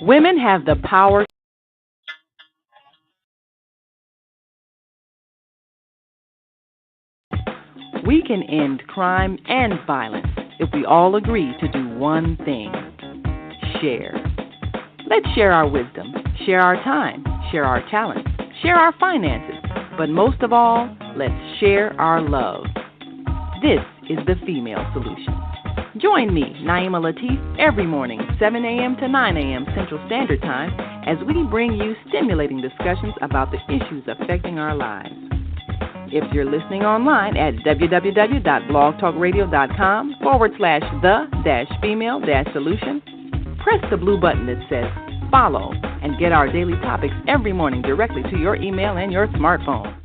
Women have the power. We can end crime and violence if we all agree to do one thing: share. Let's share our wisdom, share our time, share our talents, share our finances, but most of all, let's share our love. This is the Female Solution. Join me, Naima Latif, every morning, 7 a.m. to 9 a.m. Central Standard Time, as we bring you stimulating discussions about the issues affecting our lives. If you're listening online at www.blogtalkradio.com/the-female-solution, press the blue button that says follow and get our daily topics every morning directly to your email and your smartphone.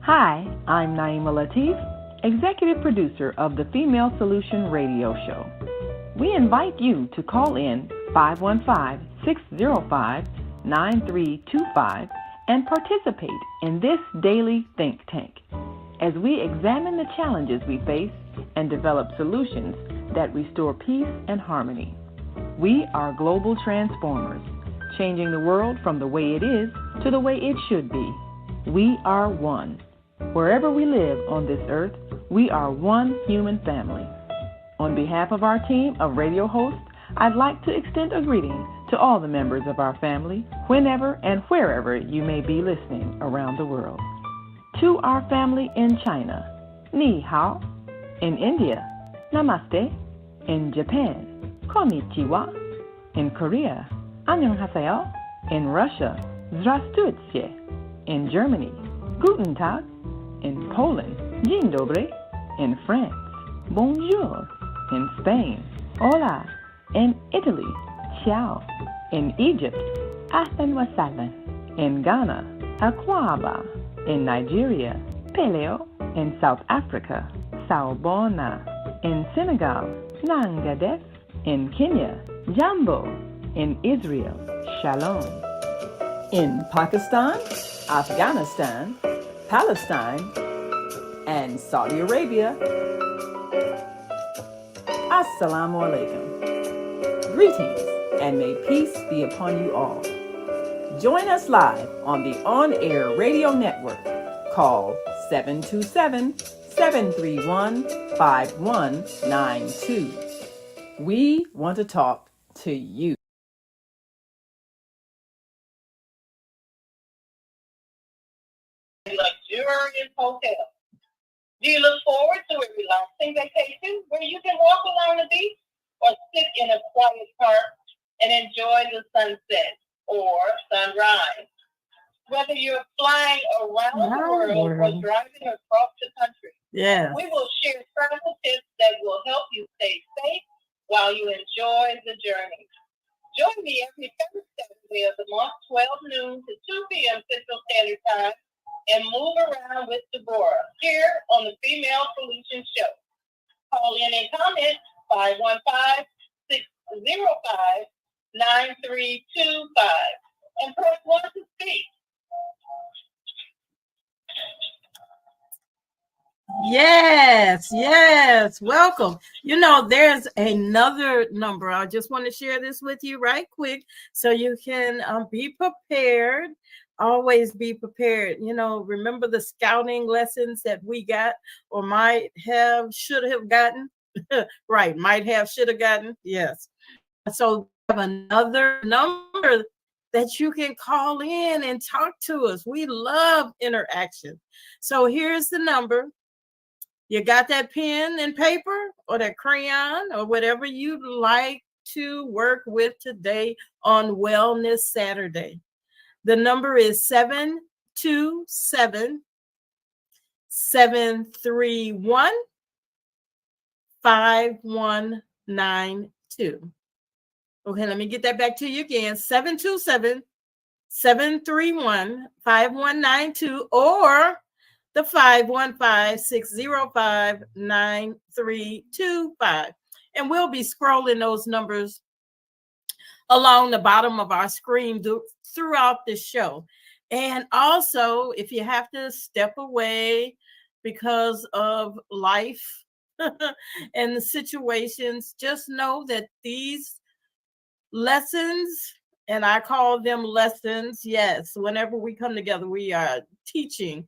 Hi, I'm Naima Latif, executive producer of the Female Solution radio show. We invite you to call in 515-605-9325 and participate in this daily think tank as we examine the challenges we face and develop solutions that restore peace and harmony. We are global transformers, changing the world from the way it is to the way it should be. We are one. Wherever we live on this earth, we are one human family. On behalf of our team of radio hosts, I'd like to extend a greeting to all the members of our family, whenever and wherever you may be listening around the world. To our family in China, Ni Hao. In India, Namaste. In Japan, Konnichiwa. In Korea, Annyeonghaseyo. In Russia, Здравствуйте. In Germany, Guten Tag. In Poland, Dzień dobry. In France, Bonjour. In Spain, Hola. In Italy, Ciao. In Egypt, Ahlan wa sahlan. In Ghana, Akwaba. In Nigeria, Peleo. In South Africa, Sawubona. In Senegal, Nangadef. In Kenya, Jambo. In Israel, Shalom. In Pakistan, Afghanistan, Palestine, and Saudi Arabia, Assalamu alaikum. Greetings, and may peace be upon you all. Join us live on the on-air radio network called 727-731-5192. We want to talk to you. Luxurious hotel. Do you look forward to a relaxing vacation where you can walk along the beach or sit in a quiet park and enjoy the sunset or sunrise? Whether you're flying around the world or driving across the country, we will share travel tips that will help you stay safe while you enjoy the journey. Join me every third Saturday of the month, 12 noon to 2 p.m. Central Standard Time, and move around with Deborah here on the Female Solution Show. Call in and comment 515-605-9325 and press 1 to speak. Yes, welcome. You know, there's another number. I just want to share this with you right quick so you can be prepared. Always be prepared. You know, remember the scouting lessons that we got or might have, should have gotten? Right, might have, should have gotten. Yes. So we have another number that you can call in and talk to us. We love interaction. So here's the number. You got that pen and paper or that crayon or whatever you'd like to work with today on Wellness Saturday. The number is 727-731-5192. Okay, let me get that back to you again. 727-731-5192 or the 515-605-9325. And we'll be scrolling those numbers along the bottom of our screen throughout the show. And also, if you have to step away because of life, and the situations, just know that these lessons, and I call them lessons, yes, whenever we come together, we are teaching.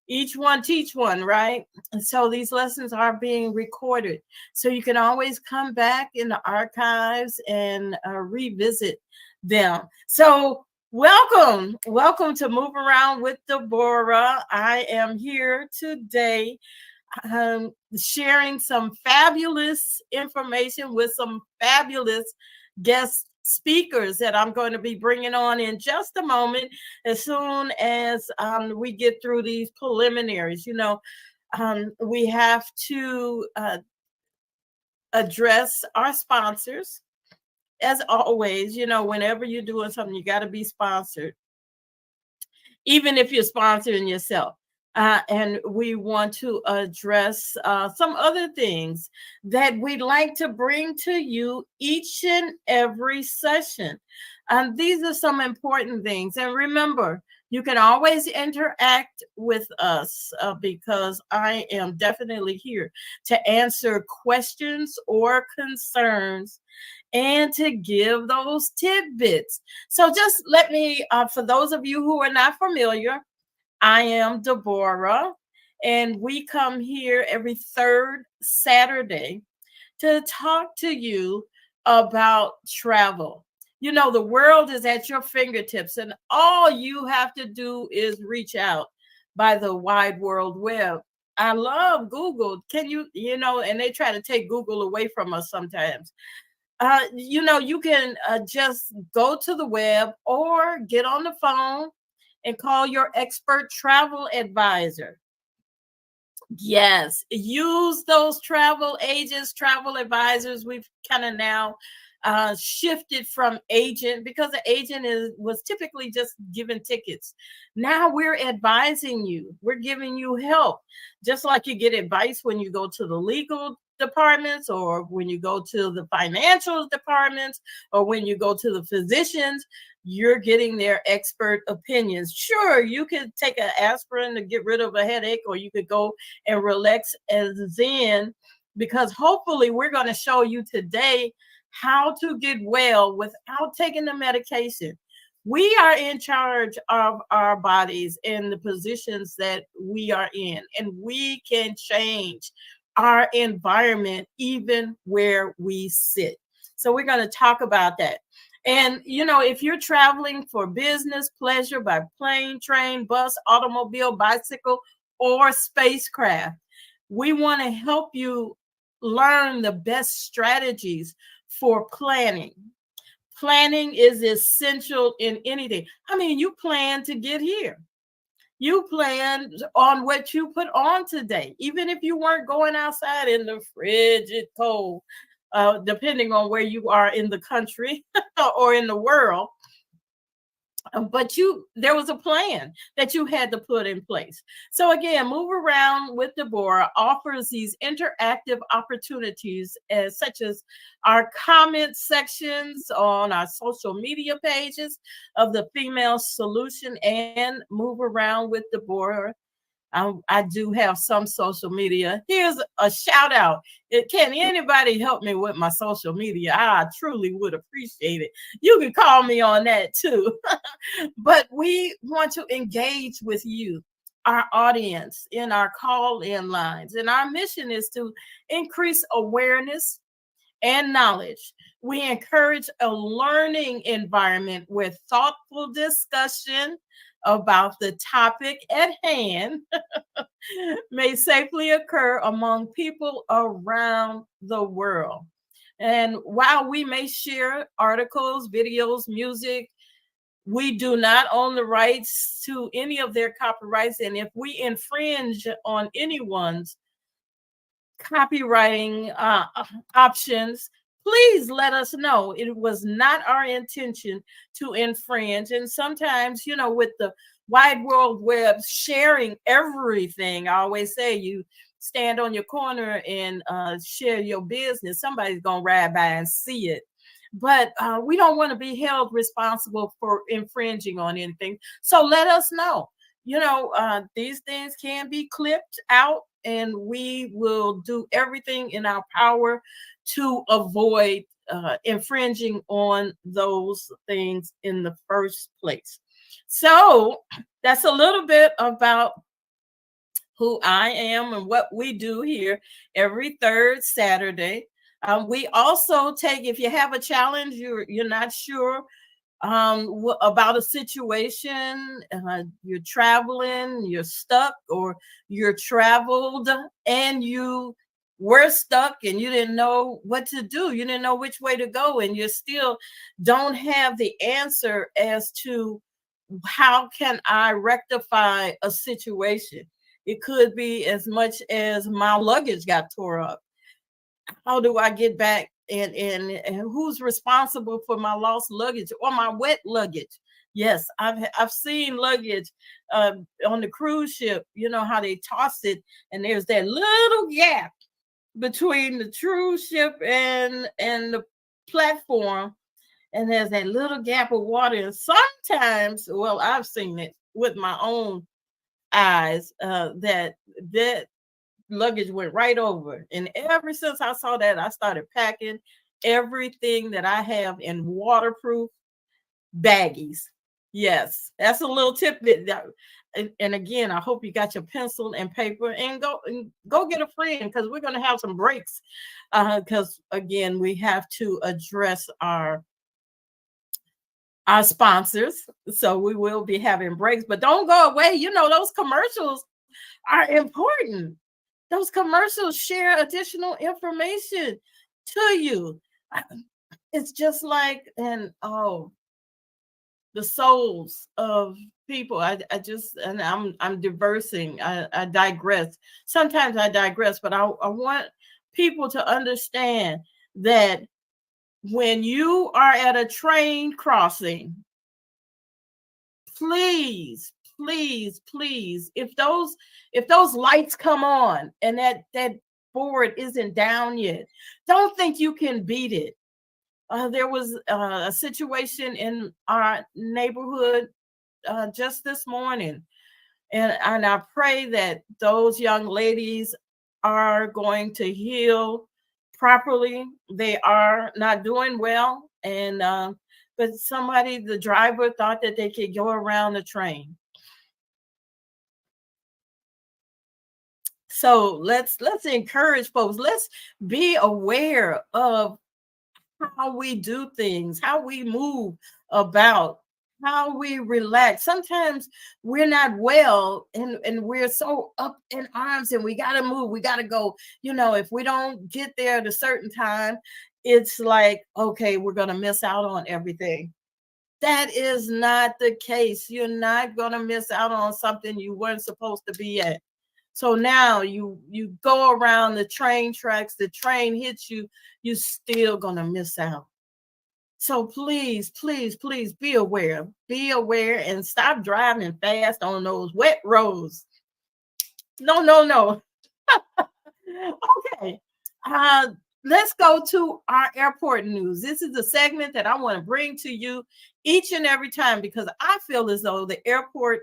Each one teach one, right? And so these lessons are being recorded. So you can always come back in the archives and revisit them. So welcome to Move Around with Deborah. I am here today sharing some fabulous information with some fabulous guest speakers that I'm going to be bringing on in just a moment, as soon as we get through these preliminaries. We have to address our sponsors. As always, whenever you're doing something, you got to be sponsored, even if you're sponsoring yourself. And we want to address some other things that we'd like to bring to you each and every session. And these are some important things. And remember, you can always interact with us because I am definitely here to answer questions or concerns and to give those tidbits. So just let me, for those of you who are not familiar, I am Deborah, and we come here every third Saturday to talk to you about travel. The world is at your fingertips, and all you have to do is reach out by the wide world web. I love Google. And they try to take Google away from us sometimes. You can just go to the web or get on the phone and call your expert travel advisor. Yes, use those travel agents, travel advisors. We've kind of now shifted from agent, because the agent was typically just giving tickets. Now we're advising you. We're giving you help, just like you get advice when you go to the legal departments, or when you go to the financial departments, or when you go to the physicians. You're getting their expert opinions. Sure, you could take an aspirin to get rid of a headache, or you could go and relax as Zen, because hopefully we're going to show you today how to get well without taking the medication. We are in charge of our bodies and the positions that we are in, and we can change our environment even where we sit. So we're going to talk about that. And, if you're traveling for business, pleasure by plane, train, bus, automobile, bicycle, or spacecraft, we want to help you learn the best strategies for planning. Planning is essential in anything. You plan to get here. You plan on what you put on today, even if you weren't going outside in the frigid cold. Depending on where you are in the country or in the world. But there was a plan that you had to put in place. So again, Move Around with Deborah offers these interactive opportunities, such as our comment sections on our social media pages of the Female Solution and Move Around with Deborah. I do have some social media. Here's a shout out. Can anybody help me with my social media? I truly would appreciate it. You can call me on that too. But we want to engage with you, our audience, in our call-in lines. And our mission is to increase awareness and knowledge. We encourage a learning environment where thoughtful discussion about the topic at hand may safely occur among people around the world. And while we may share articles, videos, music, we do not own the rights to any of their copyrights. And if we infringe on anyone's copywriting options, please let us know. It was not our intention to infringe. And sometimes, with the wide world web sharing everything, I always say, you stand on your corner and share your business, somebody's going to ride by and see it. But we don't want to be held responsible for infringing on anything. So let us know. These things can be clipped out and we will do everything in our power to avoid infringing on those things in the first place. So that's a little bit about who I am and what we do here every third Saturday. We also take, if you have a challenge, you're not sure about a situation, you're traveling, you're stuck, or you're traveled and you were stuck and you didn't know what to do. You didn't know which way to go, and you still don't have the answer as to how can I rectify a situation. It could be as much as my luggage got tore up. How do I get back? And who's responsible for my lost luggage or my wet luggage? Yes, I've seen luggage on the cruise ship. You know how they toss it, and there's that little gap between the cruise ship and the platform, and there's that little gap of water. And sometimes, well, I've seen it with my own eyes, that luggage went right over. And ever since I saw that, I started packing everything that I have in waterproof baggies. Yes, that's a little tip. And again, I hope you got your pencil and paper, and go get a friend, because we're going to have some breaks. Because again, we have to address our sponsors. So we will be having breaks, but don't go away. You know, those commercials are important. Those commercials share additional information to you. It's just like, and the souls of people. I'm diversing. I digress. Sometimes I digress, but I want people to understand that when you are at a train crossing, please, if those lights come on and that board isn't down yet, don't think you can beat it. There was a situation in our neighborhood just this morning, and I pray that those young ladies are going to heal properly. They are not doing well, and but the driver thought that they could go around the train. So let's encourage folks. Let's be aware of how we do things, how we move about, how we relax. Sometimes we're not well, and we're so up in arms, and we got to move, we got to go. You know, if we don't get there at a certain time, it's like, okay, we're going to miss out on everything. That is not the case. You're not going to miss out on something you weren't supposed to be at. So now you go around the train tracks, the train hits you, you're still going to miss out. So please be aware and stop driving fast on those wet roads. No. Okay. Let's go to our airport news. This is a segment that I want to bring to you each and every time, because I feel as though the airport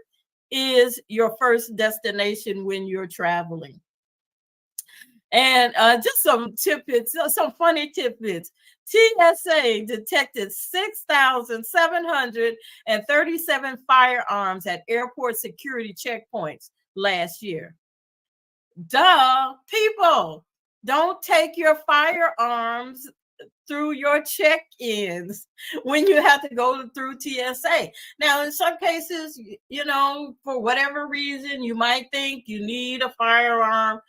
is your first destination when you're traveling. And just some tidbits, some funny tidbits. TSA detected 6,737 firearms at airport security checkpoints last year. Duh, people, don't take your firearms through your check-ins when you have to go through TSA. Now, in some cases, you know, for whatever reason, you might think you need a firearm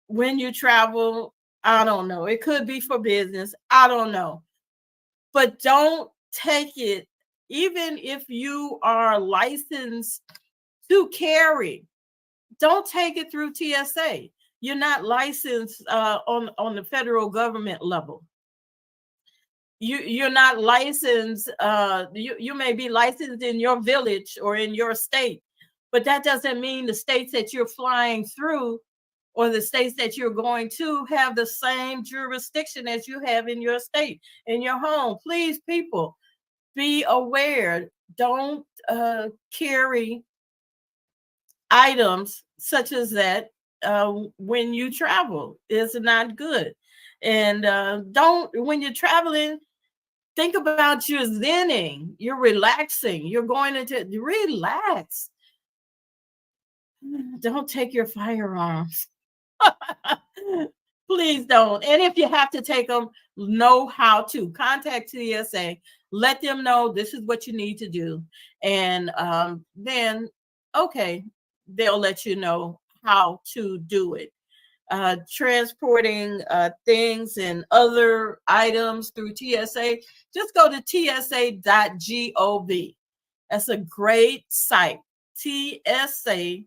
when you travel. I don't know. It could be for business. I don't know. But don't take it, even if you are licensed to carry. Don't take it through TSA. You're not licensed on the federal government level. You're not licensed. You may be licensed in your village or in your state, but that doesn't mean the states that you're flying through or the states that you're going to have the same jurisdiction as you have in your state, in your home. Please, people, be aware. Don't carry items such as that when you travel. It's not good. And when you're traveling, think about your zenning. You're relaxing. You're going into relax. Don't take your firearms. Please don't. And if you have to take them, know how to contact TSA. Let them know this is what you need to do. And then, okay, they'll let you know how to do it. Transporting things and other items through TSA, just go to tsa.gov. That's a great site, tsa.gov,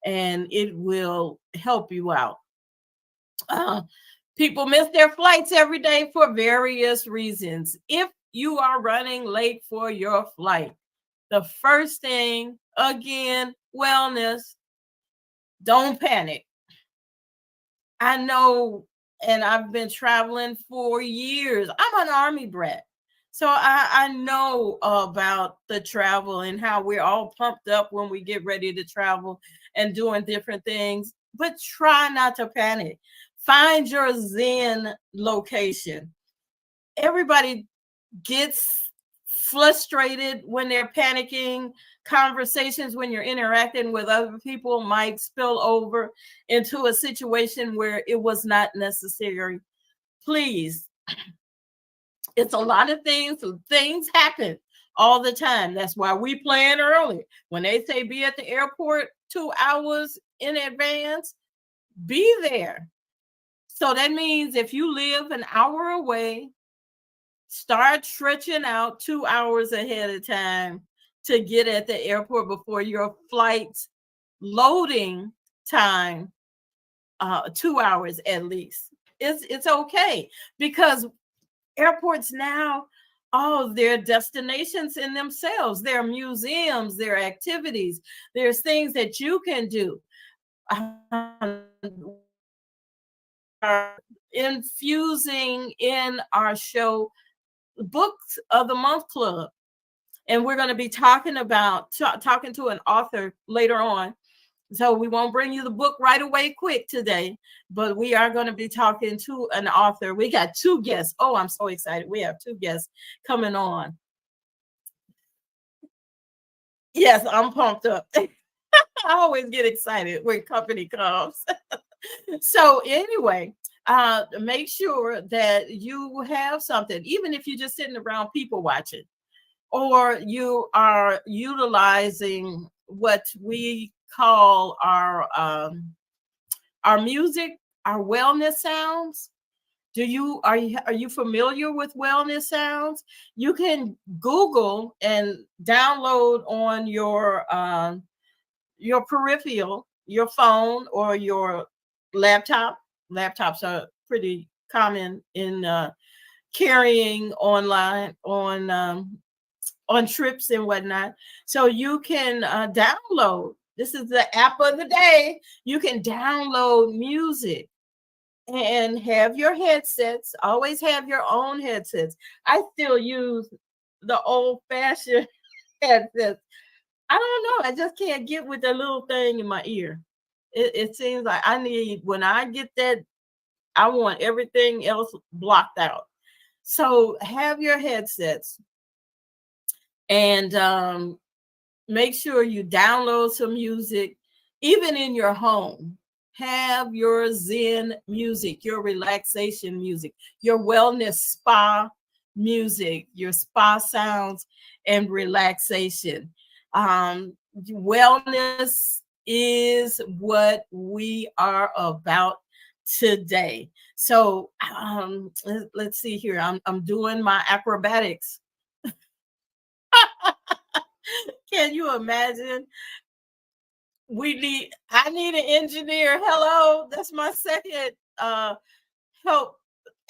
and it will help you out. People miss their flights every day for various reasons. If you are running late for your flight, the first thing, again, wellness, don't panic. I know, and I've been traveling for years. I'm an Army brat. So I know about the travel and how we're all pumped up when we get ready to travel and doing different things. But try not to panic. Find your Zen location. Everybody gets frustrated when they're panicking. Conversations when you're interacting with other people might spill over into a situation where it was not necessary. Please, it's a lot of things. Things happen all the time. That's why we plan early. When they say be at the airport 2 hours in advance, be there. So that means if you live an hour away, start stretching out 2 hours ahead of time to get at the airport before your flight's loading time, 2 hours at least. It's okay, because airports now, their destinations in themselves, their museums, their activities, there's things that you can do. Infusing in our show Books of the Month Club, and we're going to be talking to an author later on. So we won't bring you the book right away quick today, but we are going to be talking to an author. We got 2 guests. Oh, I'm so excited. We have 2 guests coming on. Yes, I'm pumped up. I always get excited when company comes. So anyway, make sure that you have something, even if you're just sitting around people watching, or you are utilizing what we call our music, our wellness sounds. Are you familiar with wellness sounds? You can Google and download on your peripheral, your phone or your laptop. Laptops are pretty common in carrying online on trips and whatnot. So you can download. This is the app of the day. You can download music and have your headsets. Always have your own headsets. I still use the old-fashioned headsets. I don't know. I just can't get with the little thing in my ear. It seems like when I get that, I want everything else blocked out. So have your headsets and make sure you download some music, even in your home. Have your Zen music, your relaxation music, your wellness spa music, your spa sounds and relaxation. Wellness is what we are about today. So let's see here. I'm doing my acrobatics. Can you imagine? I need an engineer. Hello, that's my second help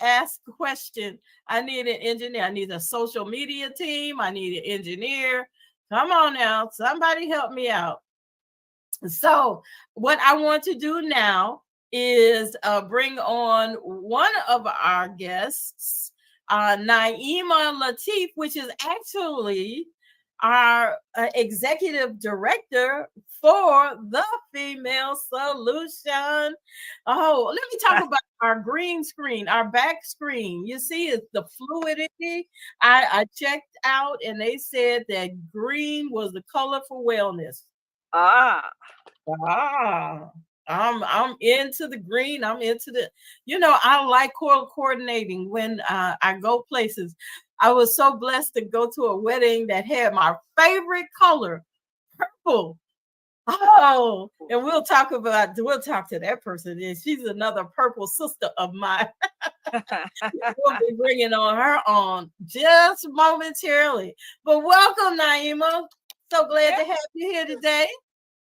ask question. I need an engineer. I need a social media team. I need an engineer. Come on now, somebody help me out. So what I want to do now is bring on one of our guests, Naima Latif, which is actually our executive director for the female solution. Oh, let me talk about our green screen, our back screen. You see, it's the fluidity. I checked out and they said that green was the color for wellness. Ah. I'm into the green. I'm into the, I like coordinating when I go places. I was so blessed to go to a wedding that had my favorite color, purple. Oh, and we'll talk to that person. And she's another purple sister of mine. We'll be bringing her on just momentarily. But welcome, Naima. So glad to have you here today.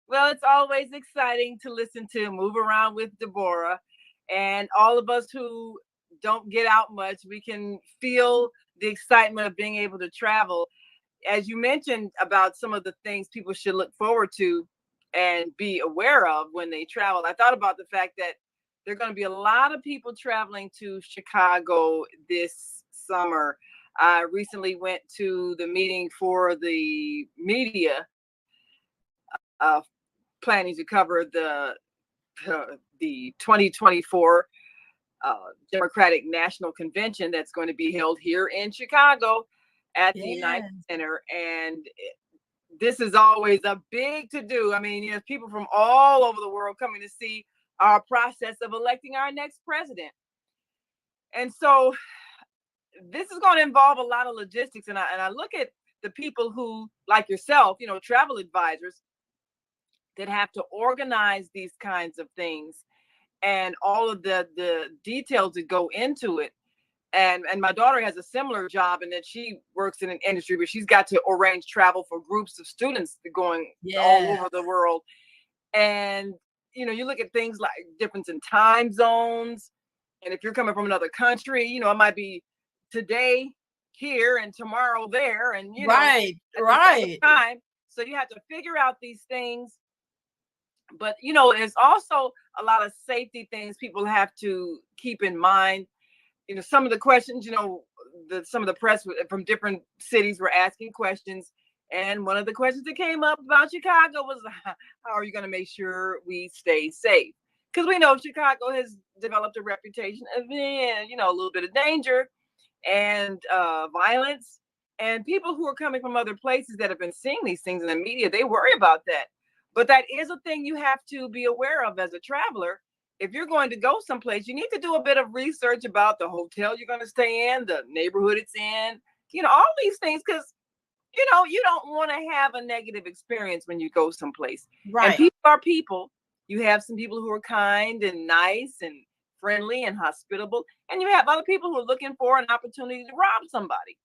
Well, it's always exciting to listen to Move Around with Deborah. And all of us who don't get out much, we can feel the excitement of being able to travel. As you mentioned about some of the things people should look forward to and be aware of when they travel, I thought about the fact that there are going to be a lot of people traveling to Chicago this summer. I recently went to the meeting for the media planning to cover the 2024 Democratic National Convention that's going to be held here in Chicago at the United Center. And this is always a big to-do. I mean, people from all over the world coming to see our process of electing our next president. And so this is going to involve a lot of logistics. And I look at the people who, like yourself, travel advisors, that have to organize these kinds of things and all of the details that go into it. And my daughter has a similar job in that she works in an industry, but she's got to arrange travel for groups of students going all over the world. And, you look at things like difference in time zones. And if you're coming from another country, it might be today here and tomorrow there. And, right. Time. So you have to figure out these things. But, there's also a lot of safety things people have to keep in mind. Some of the questions, some of the press from different cities were asking questions. And one of the questions that came up about Chicago was, how are you going to make sure we stay safe? Because we know Chicago has developed a reputation of being, a little bit of danger and violence. And people who are coming from other places that have been seeing these things in the media, they worry about that. But that is a thing you have to be aware of as a traveler. If you're going to go someplace, you need to do a bit of research about the hotel you're going to stay in, the neighborhood it's in, all these things, because, you don't want to have a negative experience when you go someplace. Right. And people are people. You have some people who are kind and nice and friendly and hospitable. And you have other people who are looking for an opportunity to rob somebody.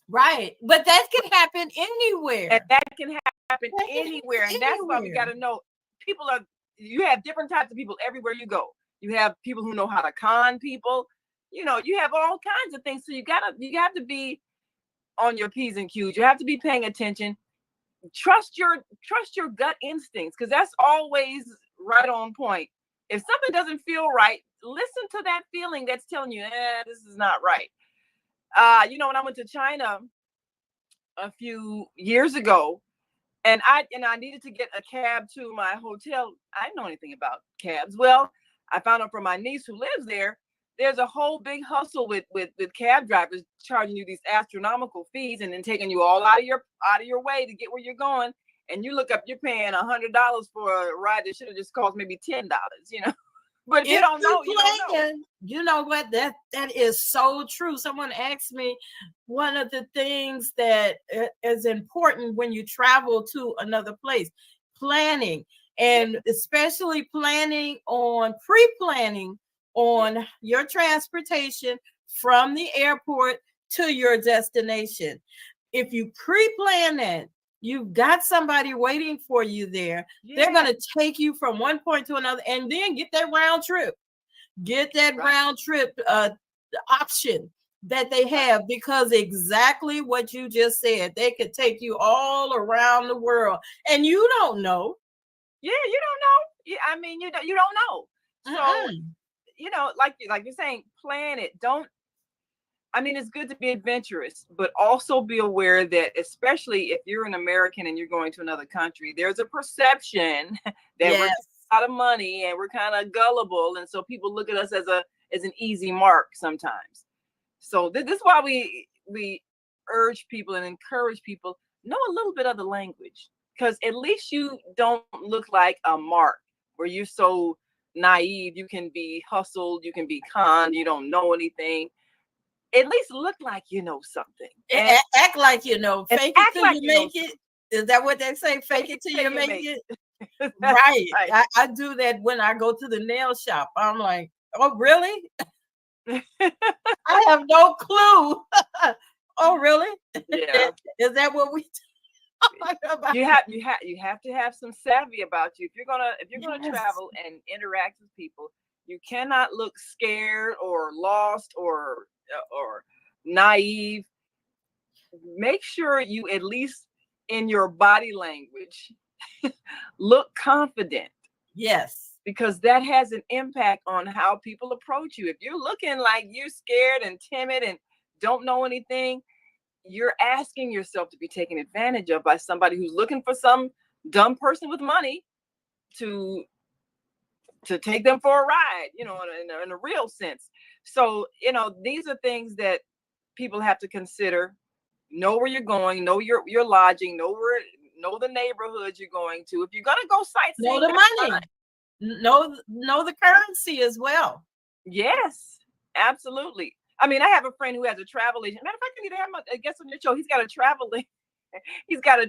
Right. But that can happen anywhere. And that can happen anywhere. And that's why we got to know you have different types of people everywhere you go. You have people who know how to con people. You have all kinds of things. So you have to be on your P's and Q's. You have to be paying attention. Trust your gut instincts, because that's always right on point. If something doesn't feel right, listen to that feeling that's telling you, this is not right. When I went to China a few years ago, and I needed to get a cab to my hotel. I didn't know anything about cabs. Well, I found out from my niece who lives there, there's a whole big hustle with cab drivers charging you these astronomical fees and then taking you all out of your way to get where you're going. And you look up, you're paying $100 for a ride that should have just cost maybe $10, But if you don't know, you don't know. You know what? That is so true. Someone asked me, one of the things that is important when you travel to another place, planning, and especially pre-planning on your transportation from the airport to your destination. If you pre-plan that, you've got somebody waiting for you there. Yeah. They're going to take you from one point to another and then get that round trip. Get that round trip option that they have, because exactly what you just said, they could take you all around the world and you don't know. Yeah, you don't know. Yeah, I mean, you don't know. So, like you're saying, plan it. Don't I mean, it's good to be adventurous, but also be aware that, especially if you're an American and you're going to another country, there's a perception that we're Yes. out of money and we're kind of gullible, and so people look at us as an easy mark sometimes. So this is why we urge people and encourage people, know a little bit of the language, because at least you don't look like a mark where you're so naive. You can be hustled, you can be conned, you don't know anything. At least look like you know something. And act like you know. Fake it till you make it. Is that what they say? Fake it till you make it. Right. I do that when I go to the nail shop. I'm like, oh, really? I have no clue. Oh, really? Yeah. Is that what we talk about? You have to have some savvy about you. If you're gonna Yes. travel and interact with people, you cannot look scared or lost or naive. Make sure you, at least in your body language, look confident. Yes. Because that has an impact on how people approach you. If you're looking like you're scared and timid and don't know anything, you're asking yourself to be taken advantage of by somebody who's looking for some dumb person with money to take them for a ride, you know, in a real sense. So, you know, these are things that people have to consider. Know where you're going, know your lodging, know the neighborhoods you're going to. If you're gonna go sightseeing, know the money, know the currency as well. Yes, absolutely. I mean, I have a friend who has a travel agent. Matter of fact, I need to have a guest on your show. He's got a he's got a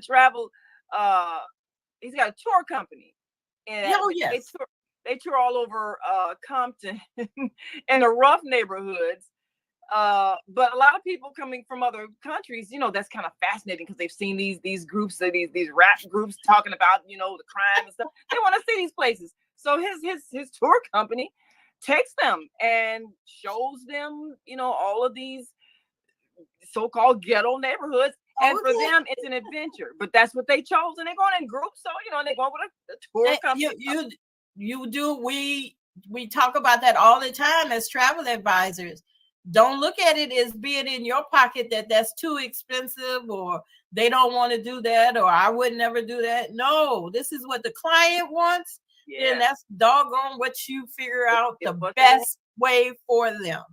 tour company. And yes. They tour all over Compton and the rough neighborhoods. But a lot of people coming from other countries, you know, that's kind of fascinating because they've seen these groups, these rap groups talking about, you know, the crime and stuff. They want to see these places. So his tour company takes them and shows them, you know, all of these so-called ghetto neighborhoods. And for them, it's an adventure. But that's what they chose, and they're going in groups. So, you know, they're going with a tour company. You do. We talk about that all the time as travel advisors. Don't look at it as being in your pocket that's too expensive, or they don't want to do that, or I would never do that. No, this is what the client wants. Yeah. And that's doggone what you figure out the best way for them.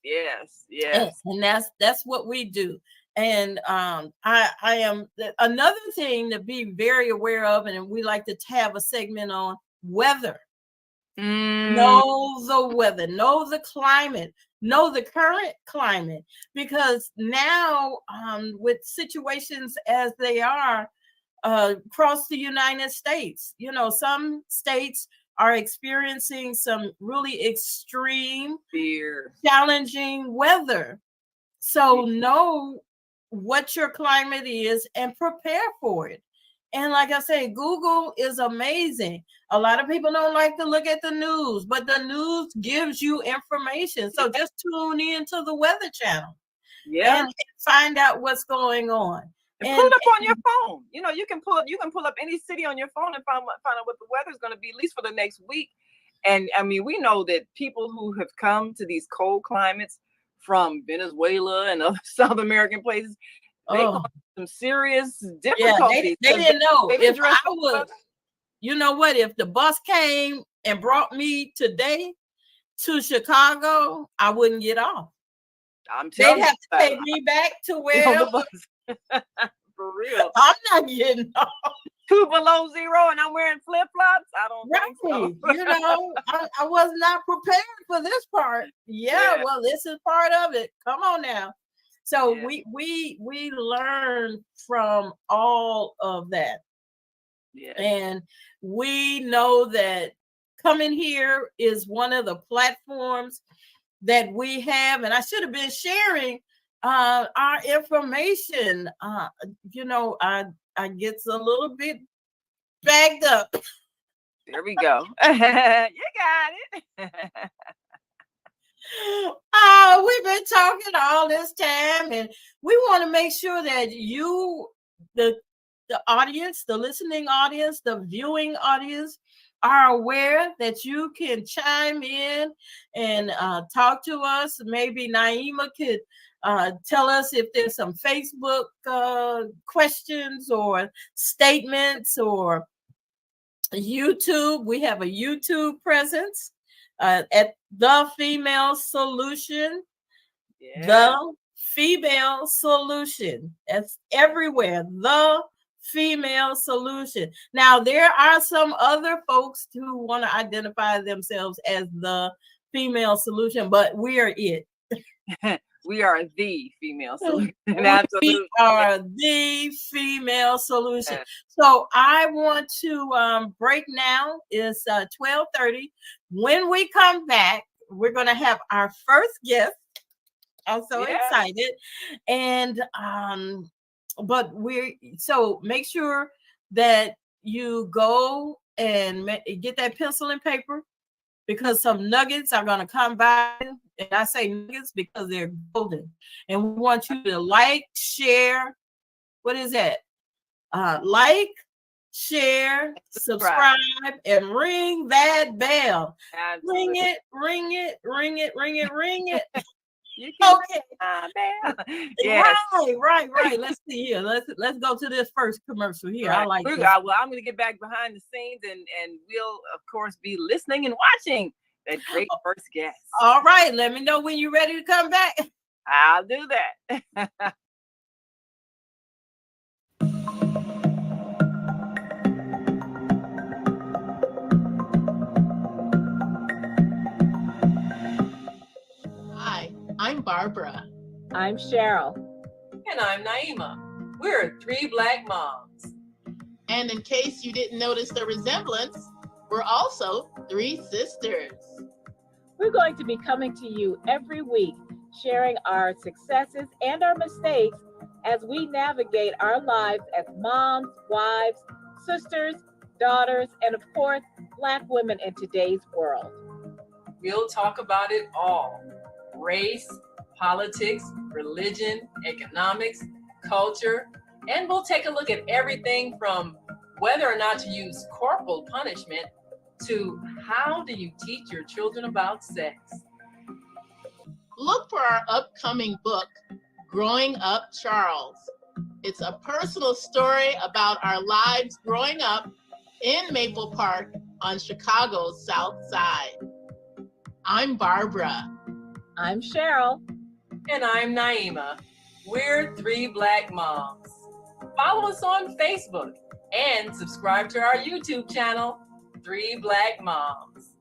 Yes. And that's what we do. And I am another thing to be very aware of, and we like to have a segment on weather. Know the weather, know the climate, know the current climate, because now with situations as they are across the United States, you know, some states are experiencing some really extreme, challenging weather. So know what your climate is and prepare for it. And like I say, Google is amazing. A lot of people don't like to look at the news, but the news gives you information. So just tune in to the Weather Channel, and find out what's going on. And pull it up on your phone. You know, you can pull up any city on your phone and find out what the weather is going to be, at least for the next week. And I mean, we know that people who have come to these cold climates from Venezuela and other South American places, they got some serious difficulties. They didn't know. If I was, you know what, if the bus came and brought me today to Chicago, I wouldn't get off. They'd have to take me back to where the bus. For real. I'm not getting off. 2 below zero and I'm wearing flip-flops. I don't think so. You know, I was not prepared for this part. Yeah, well, this is part of it. Come on now. So we learn from all of that. Yeah. And we know that coming here is one of the platforms that we have, and I should have been sharing our information. You know, I get a little bit bagged up. There we go. You got it. We've been talking all this time, and we want to make sure that you, the audience, the listening audience, the viewing audience, are aware that you can chime in and talk to us. Maybe Naima could tell us if there's some Facebook questions or statements, or YouTube. We have a YouTube presence at The Female Solution. Yeah. The Female Solution. That's everywhere. The Female Solution. Now, there are some other folks who want to identify themselves as The Female Solution, but we are it. We are the female solution. We are the female solution. Yeah. So I want to break now. It's 12:30. When we come back, we're going to have our first guest. I'm so excited. And but so make sure that you go and get that pencil and paper, because some nuggets are going to come by. And I say nuggets because they're golden. And we want you to like, share. What is that? Like, share, subscribe, and ring that bell. Absolutely. Ring it, ring it, ring it, ring it, ring it. You can okay. Yes. Right. Let's see here. Let's go to this first commercial here. Right. I like this. Well, I'm going to get back behind the scenes, and we'll of course be listening and watching that great first guest. All right. Let me know when you're ready to come back. I'll do that. Hi, I'm Barbara. I'm Cheryl. And I'm Naima. We're three Black moms. And in case you didn't notice the resemblance, we're also three sisters. We're going to be coming to you every week, sharing our successes and our mistakes as we navigate our lives as moms, wives, sisters, daughters, and of course, Black women in today's world. We'll talk about it all: race, politics, religion, economics, culture, and we'll take a look at everything from whether or not to use corporal punishment to how do you teach your children about sex. Look for our upcoming book, Growing Up Charles. It's a personal story about our lives growing up in Maple Park on Chicago's South Side. I'm Barbara. I'm Cheryl. And I'm Naima. We're three Black moms. Follow us on Facebook and subscribe to our YouTube channel, Three Black Moms.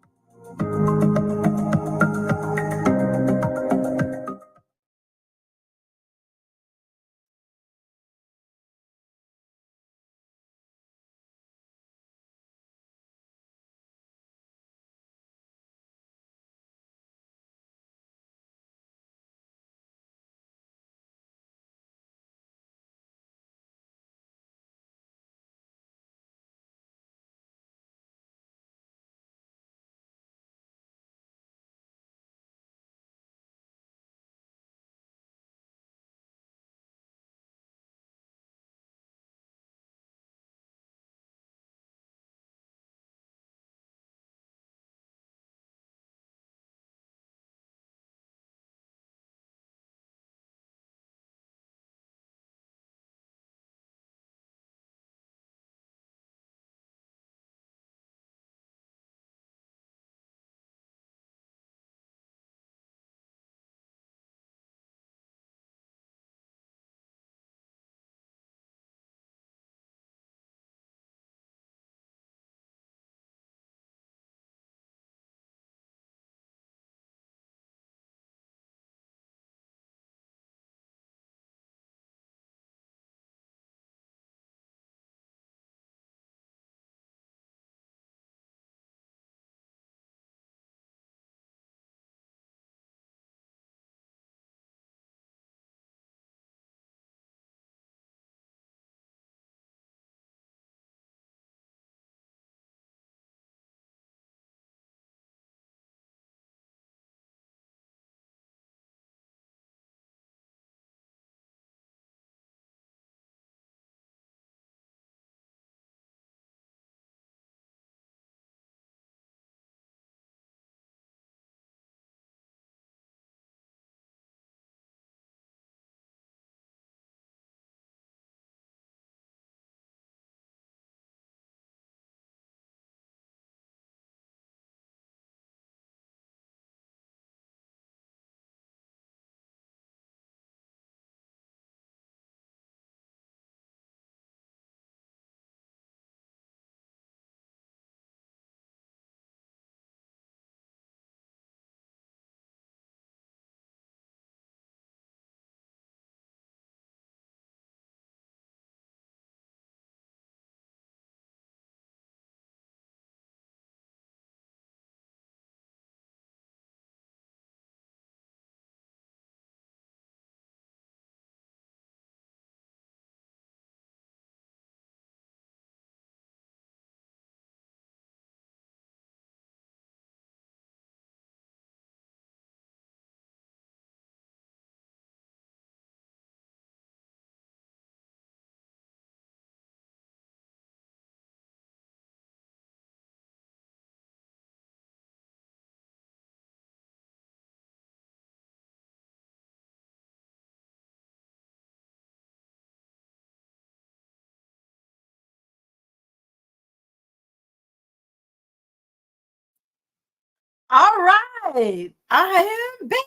All right. I am back.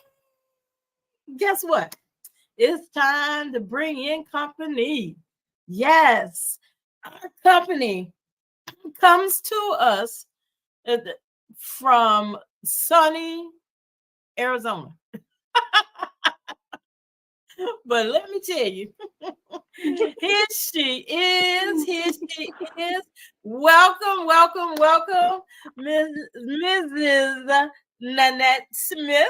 Guess what? It's time to bring in company. Yes. Our company comes to us from sunny Arizona. But let me tell you, here she is. Here she is. Welcome, welcome, welcome, Mrs. Nanette Smith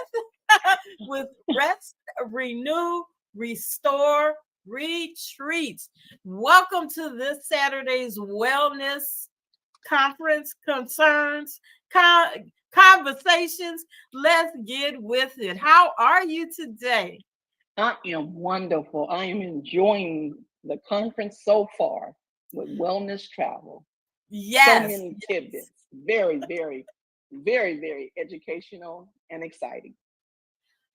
with Rest, Renew, Restore, Retreats. Welcome to this Saturday's Wellness Conference, Conversations. Let's get with it. How are you today? I am wonderful. I am enjoying the conference so far with wellness travel. Yes. So many tidbits. Very, very, very, very educational and exciting.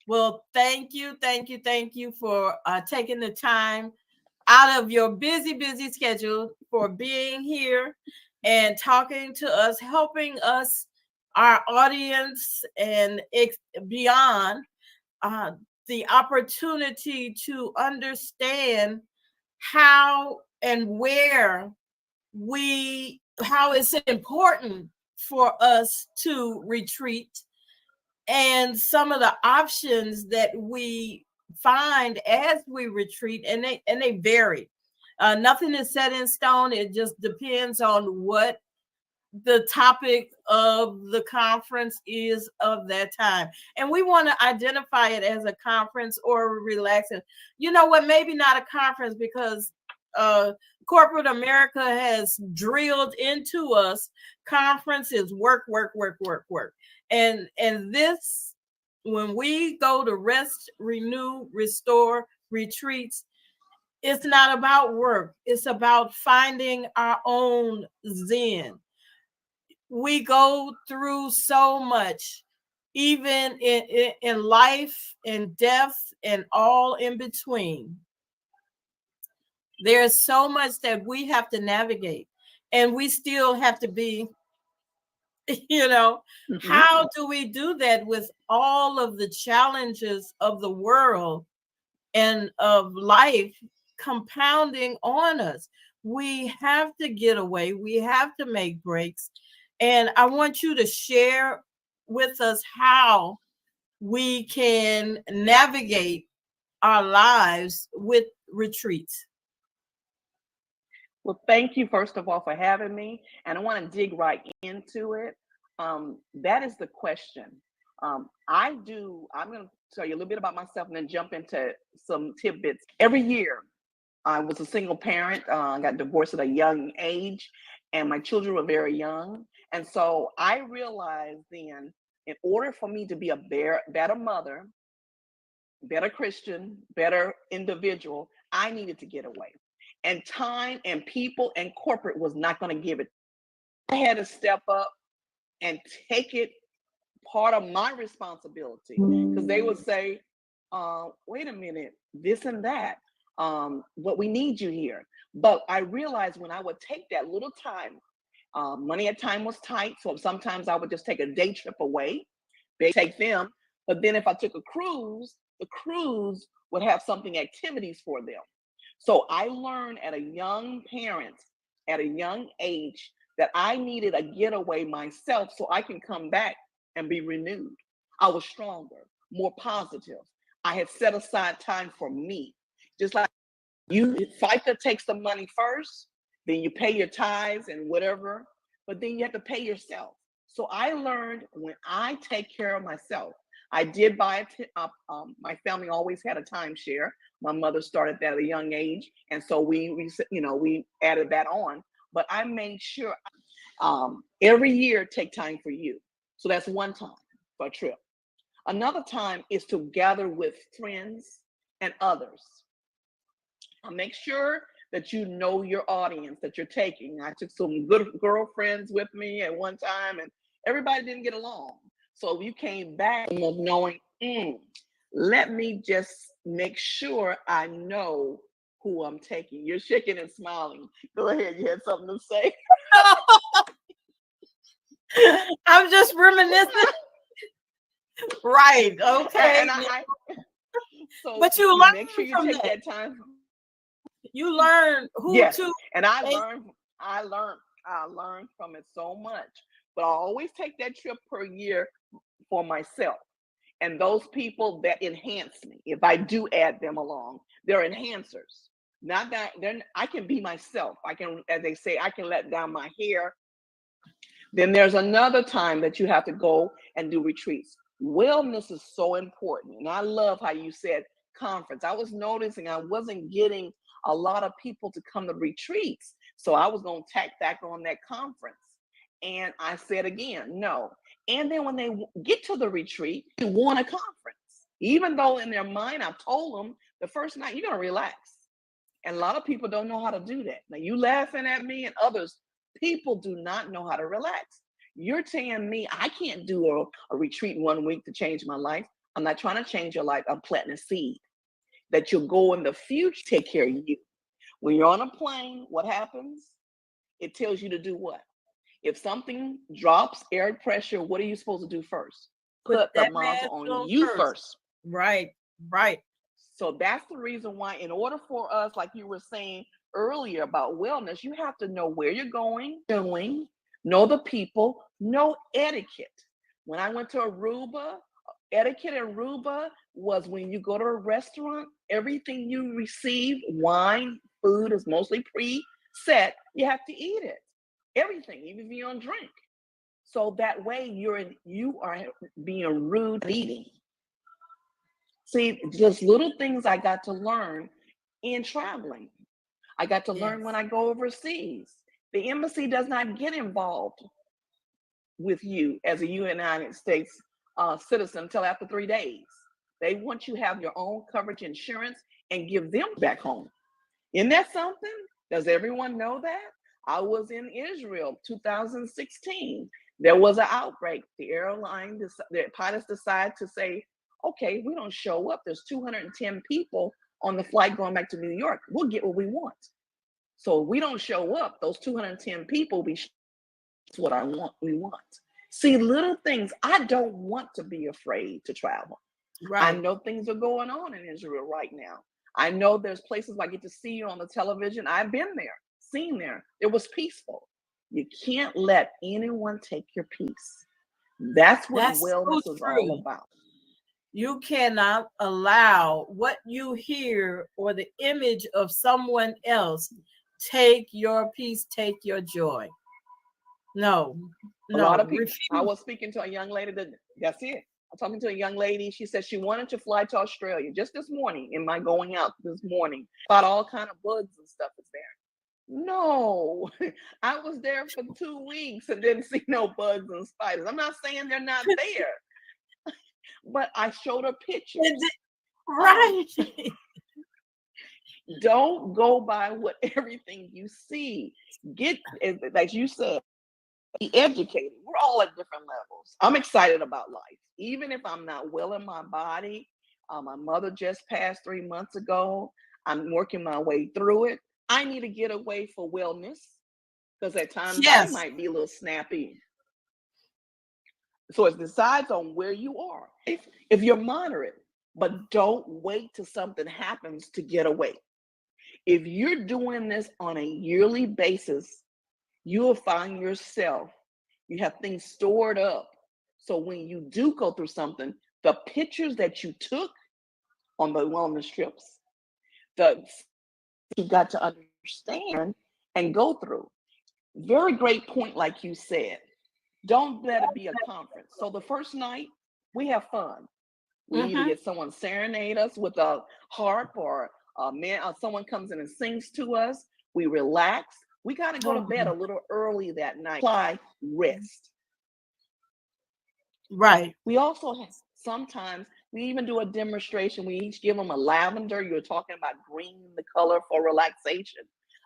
Well, thank you for taking the time out of your busy schedule for being here and talking to us, helping us, our audience, and beyond the opportunity to understand how and where how it's important for us to retreat and some of the options that we find as we retreat, and they vary. Nothing is set in stone. It just depends on what the topic of the conference is of that time. And we want to identify it as a conference or relaxing. You know what? Maybe not a conference because corporate America has drilled into us conferences work. And this, when we go to Rest, Renew, Restore, Retreats, it's not about work. It's about finding our own zen. We go through so much, even in life and death and all in between. There's so much that we have to navigate, and we still have to be, how do we do that with all of the challenges of the world and of life compounding on us? We have to get away. We have to make breaks. And I want you to share with us how we can navigate our lives with retreats. Well, thank you, first of all, for having me. And I want to dig right into it. That is the question. I'm going to tell you a little bit about myself and then jump into some tidbits. Every year, I was a single parent. I got divorced at a young age, and my children were very young. And so I realized then, in order for me to be a better mother, better Christian, better individual, I needed to get away. And time and people and corporate was not going to give it. I had to step up and take it part of my responsibility, because they would say, wait a minute, this and that, but we need you here. But I realized when I would take that little time, money at time was tight, so sometimes I would just take a day trip away. They take them, but then if I took a cruise, the cruise would have something activities for them. So I learned at a young age, that I needed a getaway myself so I can come back and be renewed. I was stronger, more positive. I had set aside time for me. Just like FICA takes the money first, then you pay your tithes and whatever, but then you have to pay yourself. So I learned when I take care of myself, I did buy my family always had a timeshare. My mother started that at a young age, and so we added that on. But I made sure every year take time for you. So that's one time for a trip. Another time is to gather with friends and others. Make sure that you know your audience that you're taking. I took some good girlfriends with me at one time, and everybody didn't get along. So you came back knowing, let me just make sure I know who I'm taking. You're shaking and smiling. Go ahead. You had something to say? I'm just reminiscing. Right. Okay. And so But you you make sure learn you from take that. that time. You learn who Yes, to. and I learned from it so much. But I always take that trip per year for myself. And those people that enhance me, if I do add them along, they're enhancers. Not that then I can be myself. I can, as they say, I can let down my hair. Then there's another time that you have to go and do retreats. Wellness is so important. And I love how you said conference. I was noticing I wasn't getting a lot of people to come to retreats. So I was going to tack back on that conference. And I said again, no. And then when they get to the retreat, they want a conference. Even though in their mind, I've told them the first night, you're going to relax. And a lot of people don't know how to do that. Now, you laughing at me and others, people do not know how to relax. You're telling me I can't do a retreat 1 week to change my life. I'm not trying to change your life. I'm planting a seed that you'll go in the future, take care of you. When you're on a plane, what happens? It tells you to do what? If something drops air pressure, what are you supposed to do first? Put the that muzzle mask on you first. Right. Right. So that's the reason why, in order for us, like you were saying earlier about wellness, you have to know where you're going, doing, know the people, know etiquette. When I went to Aruba, etiquette in Aruba was when you go to a restaurant, everything you receive, wine, food is mostly preset. You have to eat it. Everything, even if you don't drink. So that way you are being rude eating. See, just little things I got to learn in traveling. I got to learn when I go overseas. The embassy does not get involved with you as a United States citizen until after 3 days. They want you to have your own coverage insurance and give them back home. Isn't that something? Does everyone know that? I was in Israel 2016. There was an outbreak. The pilots decided to say, okay, we don't show up. There's 210 people on the flight going back to New York. We'll get what we want. So we don't show up. Those 210 people, that's what we want. See, little things. I don't want to be afraid to travel. Right. I know things are going on in Israel right now. I know there's places where I get to see you on the television. I've been there, seen there. It was peaceful. You can't let anyone take your peace. That's what wellness is all about. You cannot allow what you hear or the image of someone else take your peace, take your joy. No. A lot of people. I was speaking to a young lady that's it. I'm talking to a young lady. She said she wanted to fly to Australia just this morning in my going out this morning. Thought all kind of bugs and stuff is there. No, I was there for 2 weeks and didn't see no bugs and spiders. I'm not saying they're not there, but I showed her pictures. Right. Don't go by what everything you see. Get, like you said, be educated. We're all at different levels. I'm excited about life. Even if I'm not well in my body, my mother just passed 3 months ago. I'm working my way through it. I need to get away for wellness because at times I might be a little snappy. So it decides on where you are. If you're moderate, but don't wait till something happens to get away. If you're doing this on a yearly basis, you will find yourself, you have things stored up. So when you do go through something, the pictures that you took on the wellness trips, you got to understand and go through. Very great point, like you said. Don't let it be a conference. So the first night, we have fun. We either get someone serenade us with a harp or someone comes in and sings to us. We relax. We got to go to bed a little early that night. Apply rest. Right. We also have, sometimes we even do a demonstration. We each give them a lavender. You're talking about green, the color for relaxation.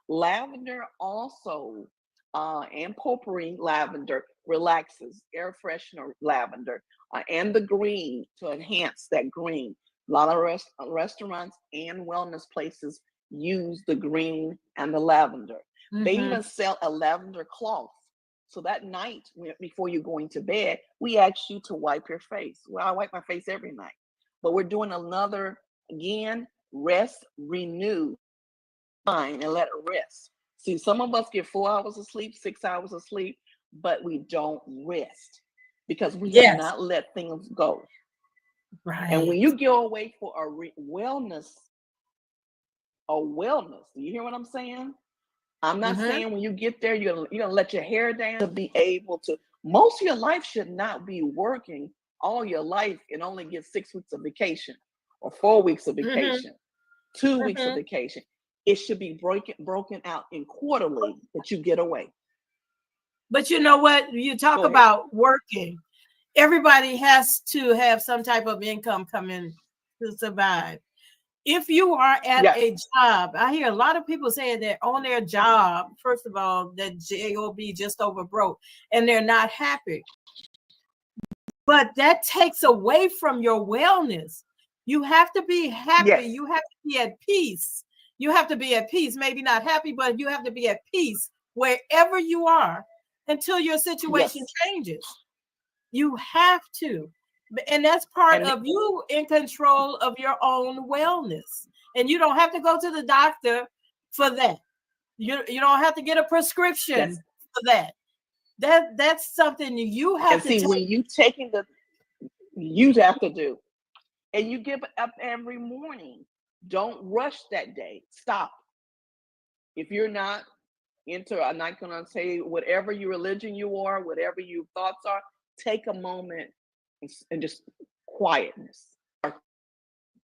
Lavender also, and potpourri lavender relaxes, air freshener lavender, and the green to enhance that green. A lot of restaurants and wellness places use the green and the lavender. They even sell a lavender cloth. So that night before you're going to bed, we ask you to wipe your face. Well, I wipe my face every night, but we're doing another again, rest, renew, mind, and let it rest. See, some of us get 4 hours of sleep, 6 hours of sleep, but we don't rest because we have Yes. not let things go. Right. And when you go away for a wellness, do you hear what I'm saying? I'm not saying when you get there, you're gonna let your hair down to be able to. Most of your life should not be working all your life and only get 6 weeks of vacation or 4 weeks of vacation, 2 weeks of vacation. It should be broken out in quarterly that you get away. But you know what? You talk about working. Everybody has to have some type of income coming to survive. If you are at a job, I hear a lot of people saying they're on their job, first of all, that job just over broke, and they're not happy. But that takes away from your wellness. You have to be happy. Yes. You have to be at peace. You have to be at peace. Maybe not happy, but you have to be at peace wherever you are until your situation changes. You have to. And that's part of you in control of your own wellness. And you don't have to go to the doctor for that. You don't have to get a prescription for that. That's something you have to see. When you taking you have to do, and you get up every morning. Don't rush that day. Stop. If you're not into, I'm not gonna say whatever your religion you are, whatever your thoughts are, take a moment and just quietness.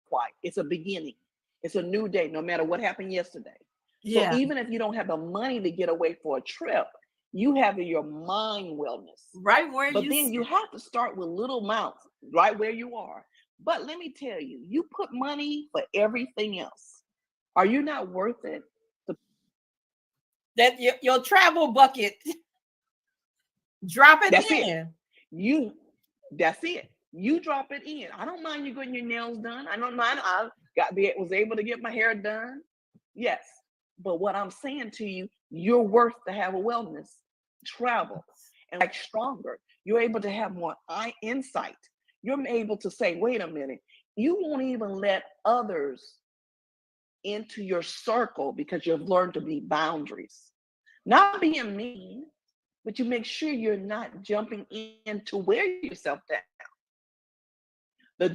Quiet. It's a beginning. It's a new day, no matter what happened yesterday. So even if you don't have the money to get away for a trip, you have your mind wellness. Right where but then you have to start with little amounts, right where you are. But let me tell you, you put money for everything else. Are you not worth it? That your travel bucket, drop it in. That's it. You drop it in. I don't mind you getting your nails done. I don't mind. Was able to get my hair done. Yes. But what I'm saying to you, you're worth to have a wellness travel and like stronger. You're able to have more insight. You're able to say, wait a minute, you won't even let others into your circle because you've learned to be boundaries. Not being mean, but you make sure you're not jumping in to wear yourself down. The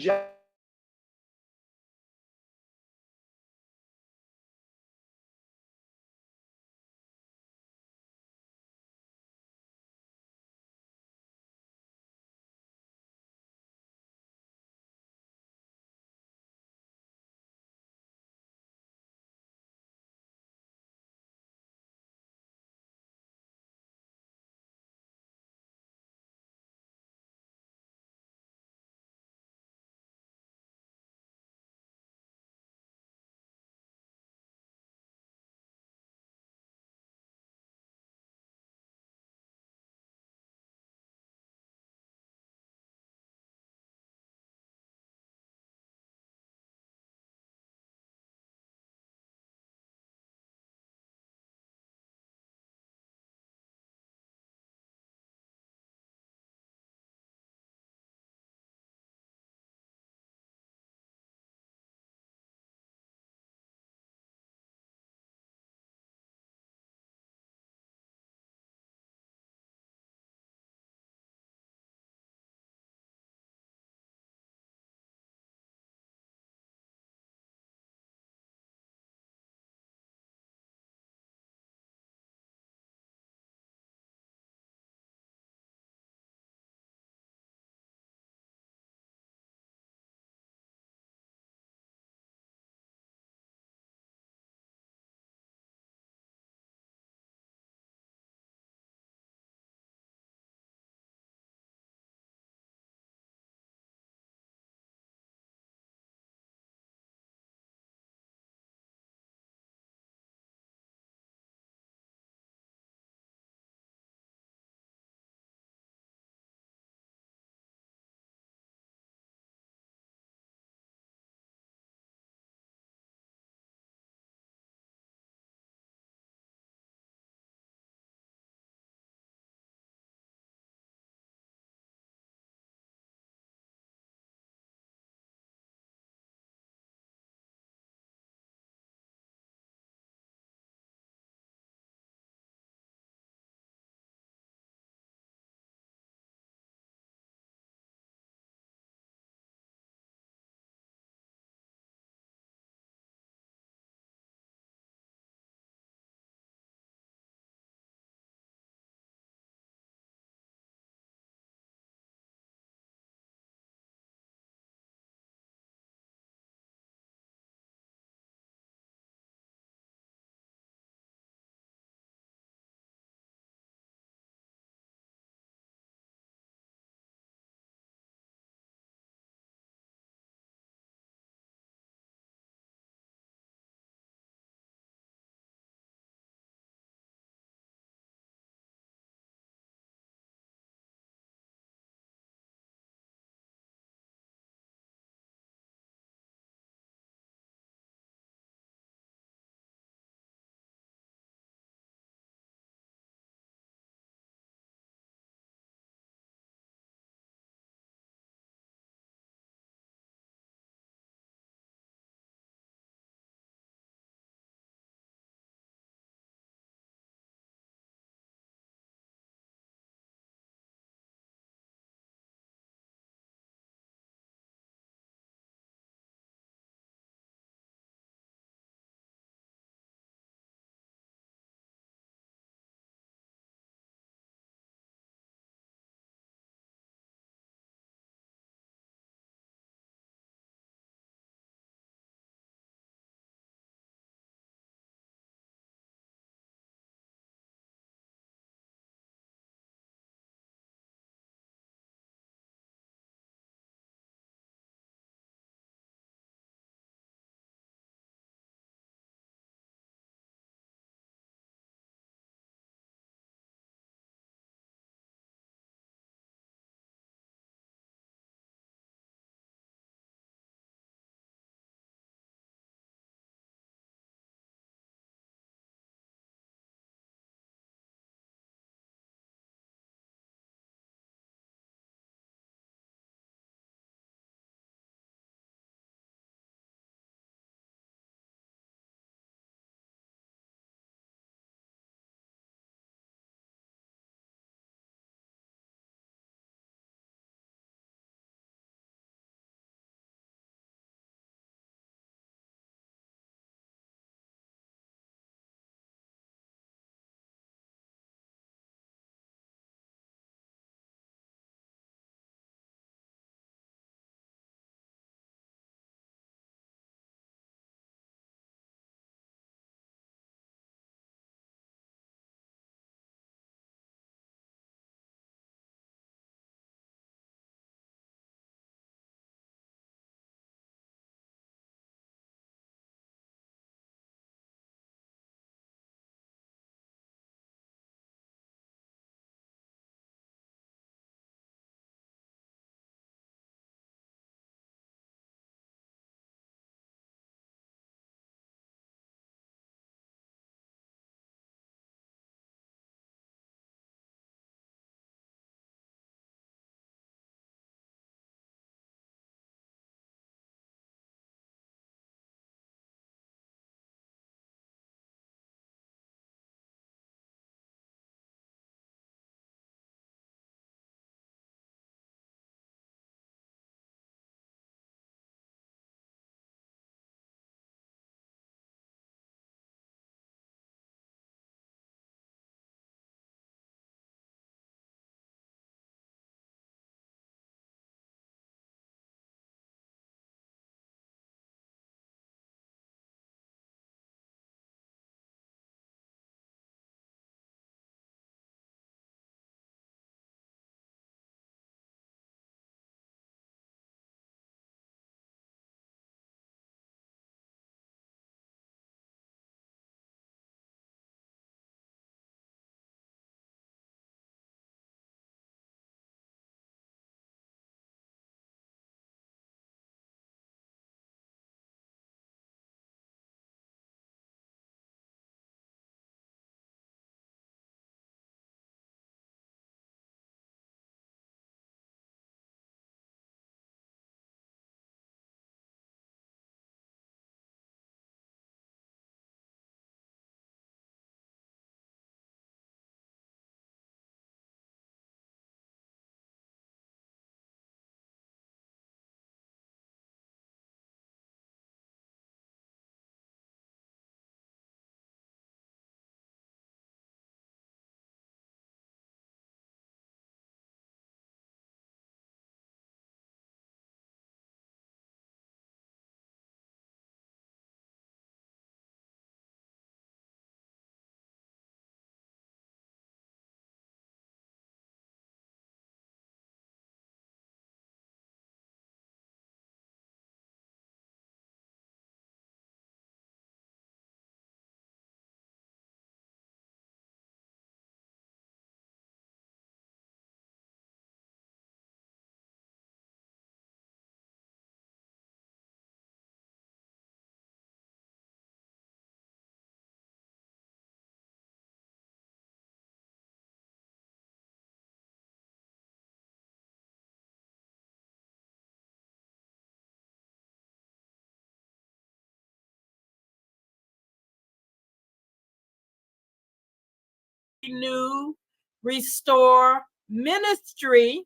New Restore Ministry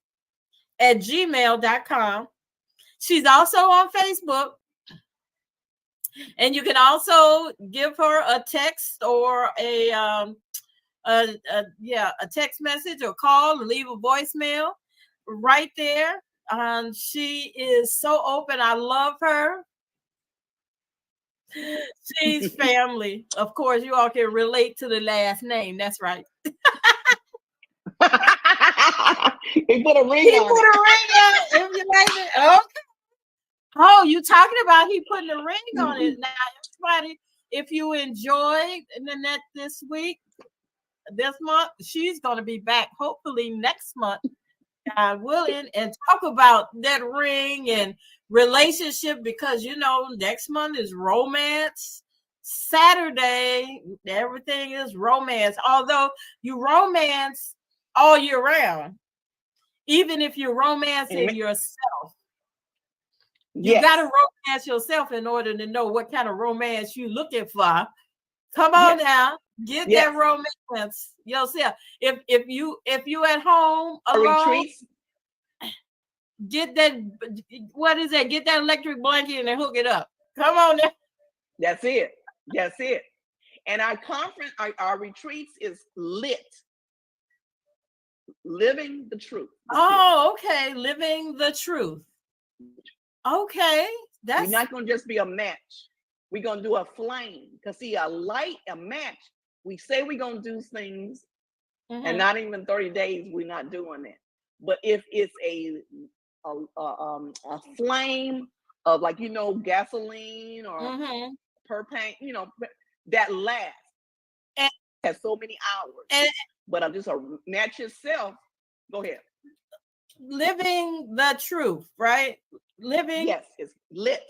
at gmail.com. She's also on Facebook. And you can also give her a text or a text message or call or leave a voicemail right there. She is so open. I love her. She's family. Of course, you all can relate to the last name. That's right. He put a ring on it. If you like it. Okay. Oh, you talking about he putting a ring on it. Now, everybody, if you enjoyed Nanette this month, she's going to be back hopefully next month, God willing, and talk about that ring and relationship, because next month is romance Saturday. Everything is romance, although you romance all year round, even if you're romancing yourself. You got to romance yourself in order to know what kind of romance you're looking for. Come on now, get that romance yourself. If you at home alone, retreats, get that. What is that? Get that electric blanket and hook it up. Come on now. That's it. And our conference, our retreats is lit. Living the truth. Oh, okay. Living the truth. Okay. We're not going to just be a match. We're going to do a flame. Because see, a match, we say we're going to do things, and not even 30 days, we're not doing it. But if it's a flame of gasoline or propane, that lasts. And has so many hours. But I'm just a match yourself. Go ahead. Living the truth, right? Yes, it's lit.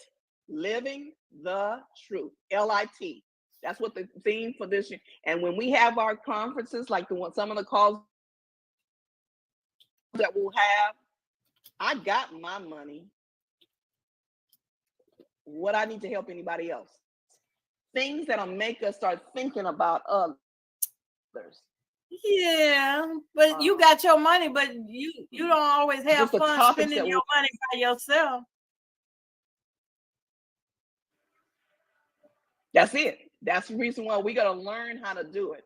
Living the truth. LIT. That's what the theme for this year. And when we have our conferences, like some of the calls that we'll have, I got my money. What I need to help anybody else. Things that'll make us start thinking about others. Yeah, but you got your money, but you don't always have fun spending your money by yourself. That's it. That's the reason why we got to learn how to do it.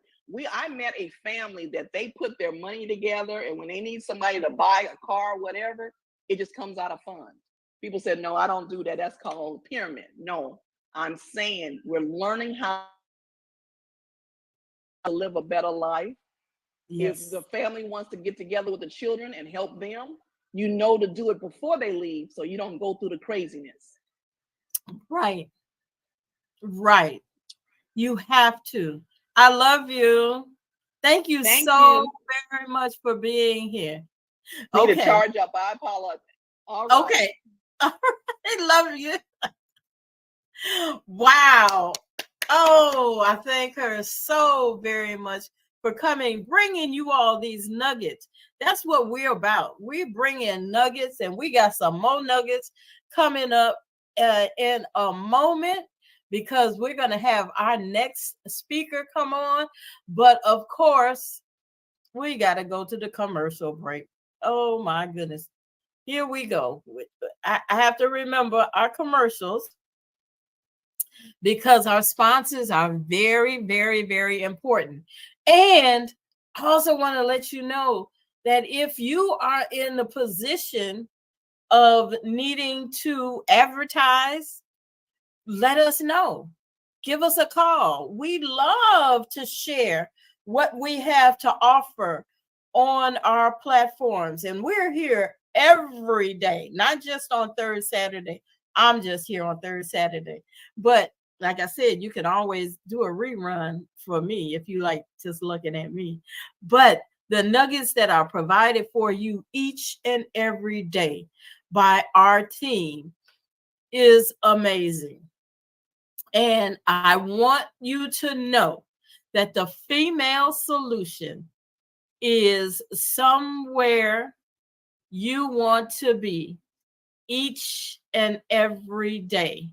I met a family that they put their money together, and when they need somebody to buy a car, whatever, it just comes out of funds. People said, no, I don't do that. That's called pyramid. No, I'm saying we're learning how to live a better life. Yes. If the family wants to get together with the children and help them, to do it before they leave so you don't go through the craziness. Right. You have to. I love you. Thank you so very much for being here. Need to charge up. I apologize. All right. Okay. All right. Love you. Wow. Oh, I thank her so very much for coming, bringing you all these nuggets. That's what we're about. We bring in nuggets, and we got some more nuggets coming up in a moment, because we're going to have our next speaker come on. But of course, we got to go to the commercial break. Oh my goodness. Here we go. I have to remember our commercials, because our sponsors are very, very, very important. And I also want to let you know that if you are in the position of needing to advertise, let us know. Give us a call. We love to share what we have to offer on our platforms. And we're here every day, not just on third Saturday. I'm just here on third Saturday. But like I said, you can always do a rerun for me if you like just looking at me. But the nuggets that are provided for you each and every day by our team is amazing. And I want you to know that the female solution is somewhere you want to be each and every day.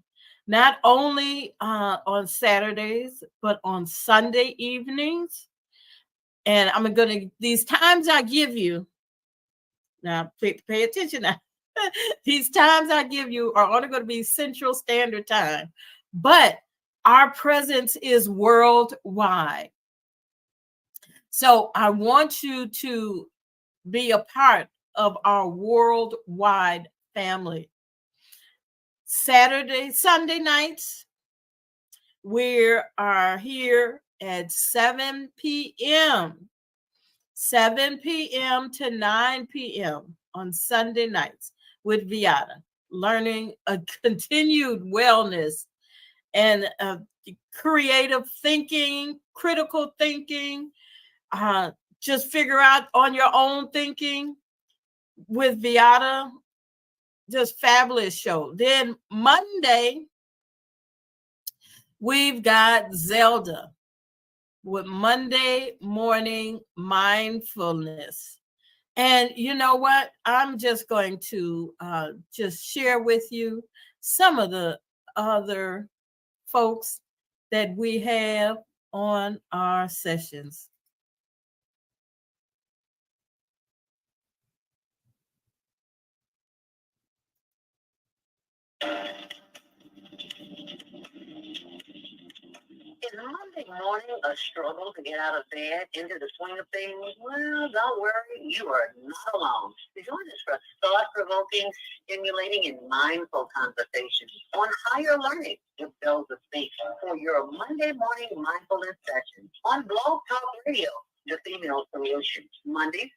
Not only on Saturdays, but on Sunday evenings And I'm going to, these times I give you, now pay attention now. These times I give you are only going to be Central Standard Time, but our presence is worldwide. So I want you to be a part of our worldwide family. Sunday nights, we are here at 7 p.m. 7 p.m. to 9 p.m. on Sunday nights with Viata, learning a continued wellness and creative thinking, critical thinking, just figure out on your own thinking with Viata. Just fabulous show. Then Monday, we've got Zelda with Monday Morning Mindfulness. And you know what? I'm just going to just share with you some of the other folks that we have on our sessions. Is Monday morning a struggle to get out of bed into the swing of things? Well, don't worry, you are not alone. Join us for thought-provoking, stimulating, and mindful conversations on higher learning with Bells of Speak for your Monday morning mindfulness session on Blog Talk Radio, the Female Solution. Monday,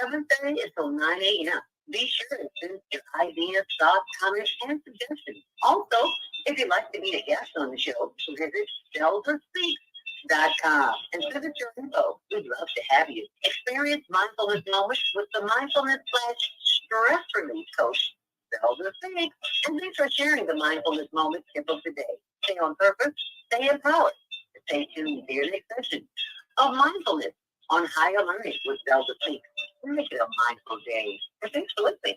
7:30 until 9 a.m. Be sure to send your ideas, thoughts, comments, and suggestions. Also, if you'd like to be a guest on the show, visit SelvaSpeaks.com and send us your info. We'd love to have you. Experience mindfulness moments with the mindfulness/stress relief coach, Zelda Speaks. And thanks for sharing the mindfulness moments tip of the day. Stay on purpose, stay empowered. Stay tuned to your next session of mindfulness on higher learning with Zelda Speaks. Make it a mindful day. And thanks for listening.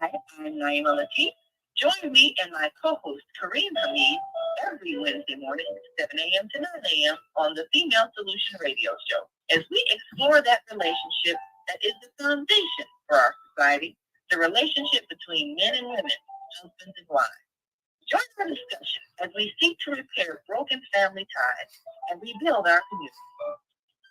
Hi, I'm Naima Latif. Join me and my co-host, Kareem Hamid, every Wednesday morning, 7 a.m. to 9 a.m. on the Female Solution Radio Show, as we explore that relationship that is the foundation for our society, the relationship between men and women, husbands and wives. Join our discussion as we seek to repair broken family ties and rebuild our community.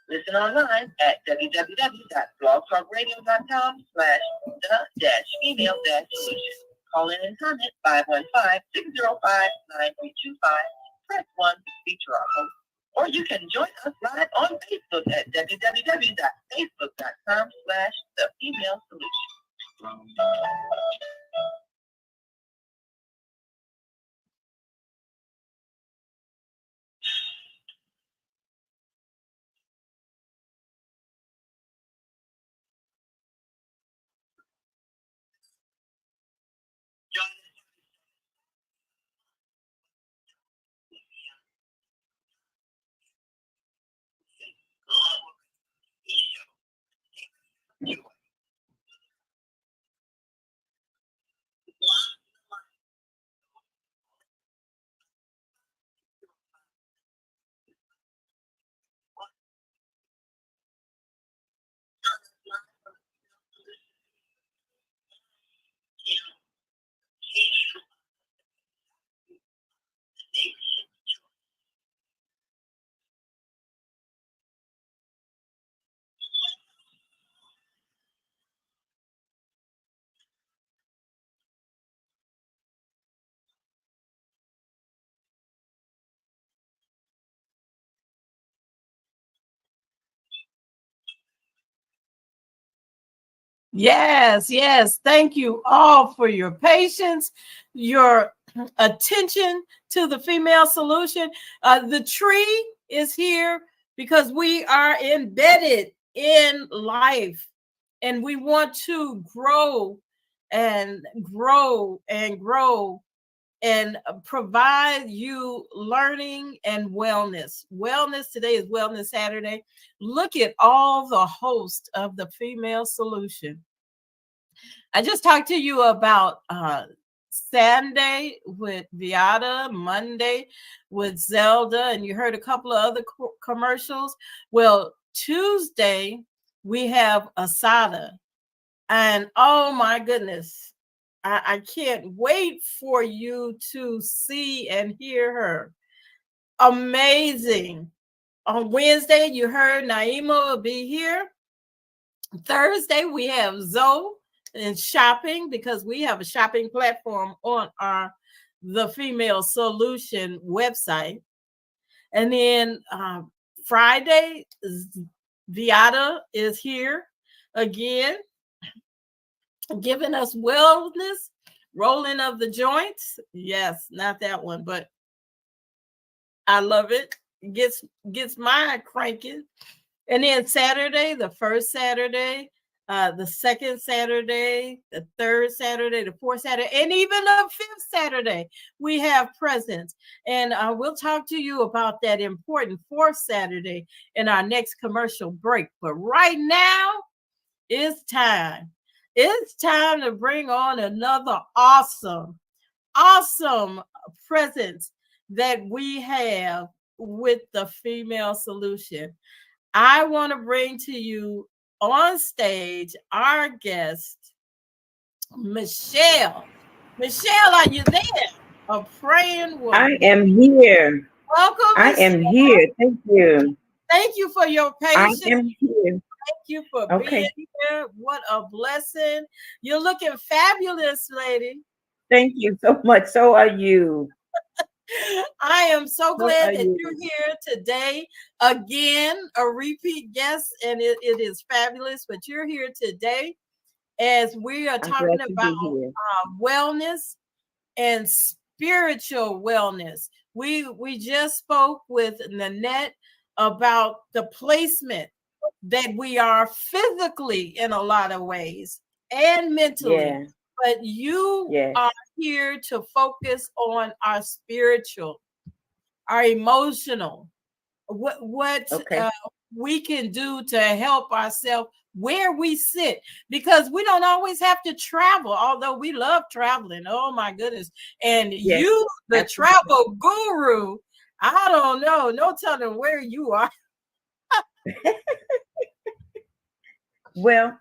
Listen online at www.blogtalkradio.com/the-female-solution. Call in and comment 515-605-9325. Press 1 to feature our host. Or you can join us live on Facebook at www.facebook.com/the-female-solution. Yes, yes. Thank you all for your patience, your attention to the Female Solution. The tree is here because we are embedded in life and we want to grow and grow and grow and provide you learning and wellness. Wellness, today is Wellness Saturday. Look at all the hosts of the Female Solution. I just talked to you about Sunday with Viata, Monday with Zelda, and you heard a couple of other commercials. Well, Tuesday we have Asada, and oh my goodness, I can't wait for you to see and hear her. Amazing. On Wednesday, you heard Naima will be here. Thursday, we have Zoe and shopping, because we have a shopping platform on our The Female Solution website. And then Friday, Viata is here again, giving us wellness, rolling of the joints. Yes, not that one, but I love it. Gets mine cranking. And then Saturday, the first Saturday, the second Saturday, the third Saturday, the fourth Saturday, and even the fifth Saturday, we have presents. And we'll talk to you about that important fourth Saturday in our next commercial break. But right now, it's time. It's time to bring on another awesome present that we have with the Female Solution. I want to bring to you on stage our guest, Michelle. Michelle, are you there? A praying woman. I am here. Welcome, I Michelle. am here. Thank you. Thank you for your patience. I am here. Thank you for being here. What a blessing. You're looking fabulous, lady. Thank you so much. So are you. I am so glad that you're here today. Again, a repeat guest, and it is fabulous. But you're here today as we are talking about wellness and spiritual wellness. We just spoke with Nanette about the placement that we are physically in a lot of ways and mentally. Yeah. But you are here to focus on our spiritual, our emotional, what we can do to help ourselves where we sit, because we don't always have to travel, although we love traveling. Oh my goodness. And you, the travel guru, I don't know, no telling where you are. Well,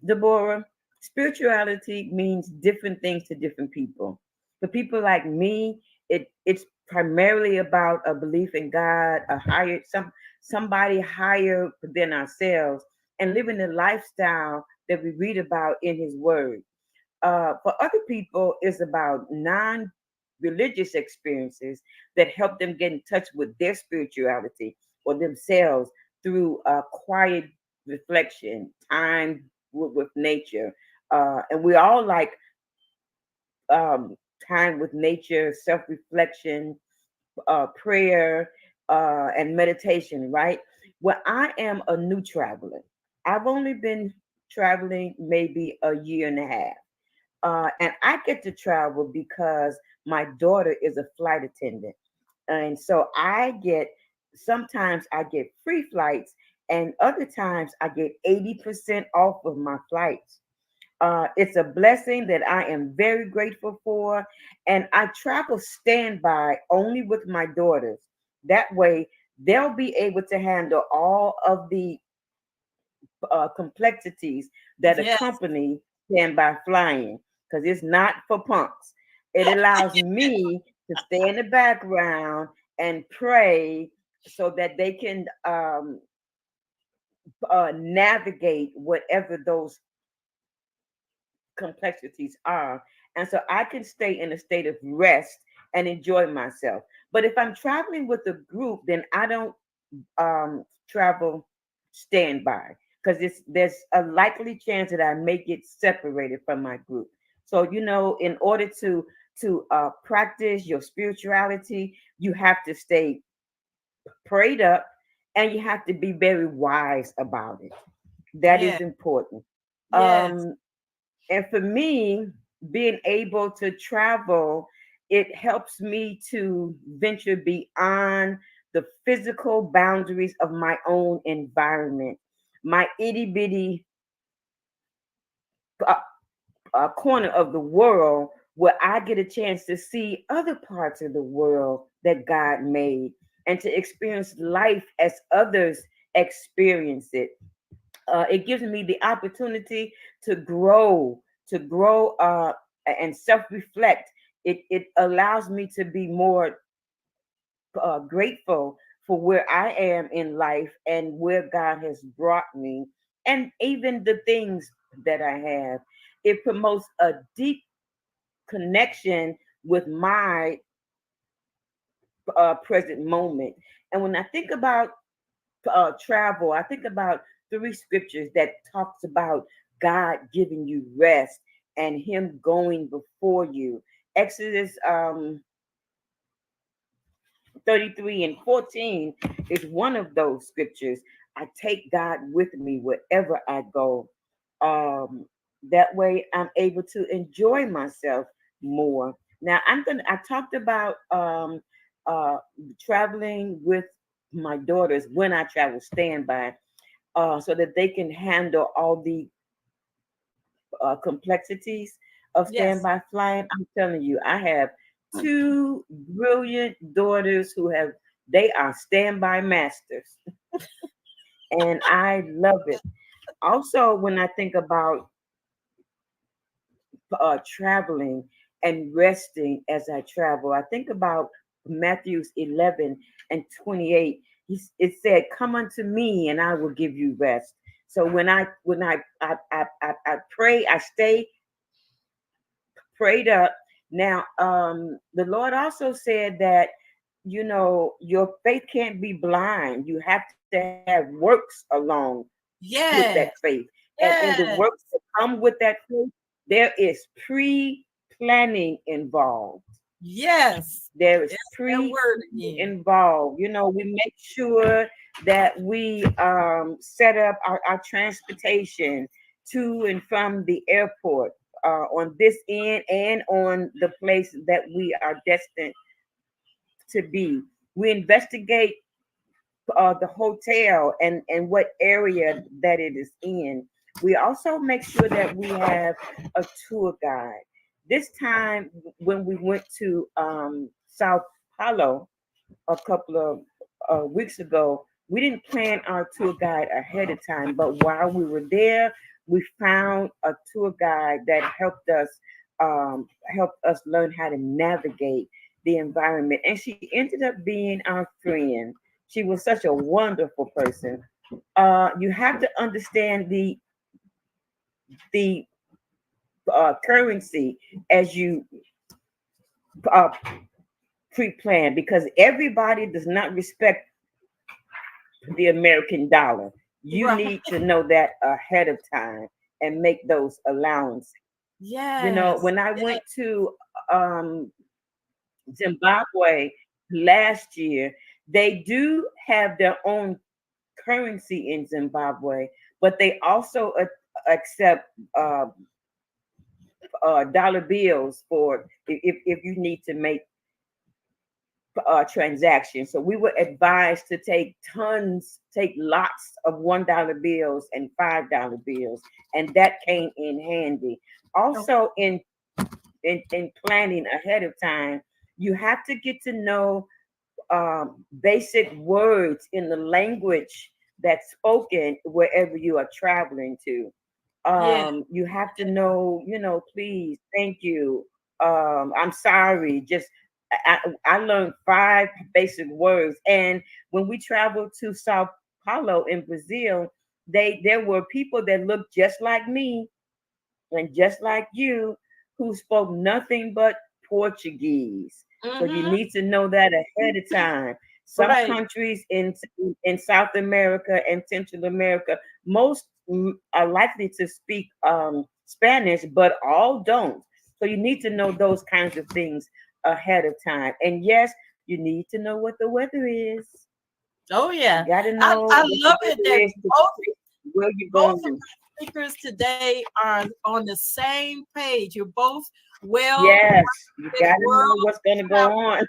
Deborah, spirituality means different things to different people. For people like me, it's primarily about a belief in God, somebody higher than ourselves, and living the lifestyle that we read about in His Word. For other people, it's about non-religious experiences that help them get in touch with their spirituality or themselves through quiet reflection, time with nature. And we all like time with nature, self-reflection, prayer, and meditation, right? Well, I am a new traveler. I've only been traveling maybe a year and a half. And I get to travel because my daughter is a flight attendant. And so sometimes I get free flights, and other times I get 80% off of my flights. It's a blessing that I am very grateful for. And I travel standby only with my daughters. That way, they'll be able to handle all of the complexities that accompany standby flying, because it's not for punks. It allows me to stay in the background and pray so that they can navigate whatever those complexities are. And so I can stay in a state of rest and enjoy myself. But if I'm traveling with a group, then I don't travel standby, because there's a likely chance that I may get separated from my group. So, in order to practice your spirituality, you have to stay prayed up, and you have to be very wise about it. That is important. And for me, being able to travel, it helps me to venture beyond the physical boundaries of my own environment. My itty bitty corner of the world where I get a chance to see other parts of the world that God made and to experience life as others experience it. It gives me the opportunity to grow and self-reflect. It allows me to be more grateful for where I am in life and where God has brought me, and even the things that I have. It promotes a deep connection with my present moment. And when I think about travel, I think about three scriptures that talks about God giving you rest and Him going before you. Exodus 33 and 14 is one of those scriptures. I take God with me wherever I go. That way I'm able to enjoy myself more. Now I talked about traveling with my daughters when I travel standby, so that they can handle all the complexities of Yes. standby flying. I'm telling you, I have two brilliant daughters they are standby masters, and I love it. Also, when I think about traveling and resting as I travel, I think about Matthews 11 and 28. It said, "Come unto me, and I will give you rest." So when I pray, I stay prayed up. Now, the Lord also said that your faith can't be blind. You have to have works along with that Yes. faith, and in the Yes. works that come with that faith, there is pre-planning involved. Yes. There is That's that pre word again. involved. We make sure that we set up our transportation to and from the airport, on this end and on the place that we are destined to be. We investigate the hotel and what area that it is in. We also make sure that we have a tour guide. This time, when we went to Sao Paulo a couple of weeks ago, we didn't plan our tour guide ahead of time, but while we were there, we found a tour guide that helped us learn how to navigate the environment, and she ended up being our friend. She was such a wonderful person. You have to understand the currency as you uh, pre-plan, because everybody does not respect the American dollar. You Right. need to know that ahead of time and make those allowances. Yes. When I Yes. went to um, Zimbabwe last year, they do have their own currency in Zimbabwe, but they also accept dollar bills for if you need to make transactions. So we were advised to take lots of $1 bills and $5 bills, and that came in handy. Also, in planning ahead of time, you have to get to know basic words in the language that's spoken wherever you are traveling to. Yeah. You have to know, please, thank you, I'm sorry. Just I learned five basic words, and when we traveled to Sao Paulo in Brazil, there were people that looked just like me and just like you, who spoke nothing but Portuguese. So you Mm-hmm. need to know that ahead of time. Some Right. countries in South America and Central America, most are likely to speak Spanish, but all don't. So you need to know those kinds of things ahead of time. And yes, you need to know what the weather is. Oh You yeah. got to I, know I what the love it weather that is to both where you're both going of to. our speakers today are on the same page. You're both well Yes, you in got to know world what's going to go travel, on.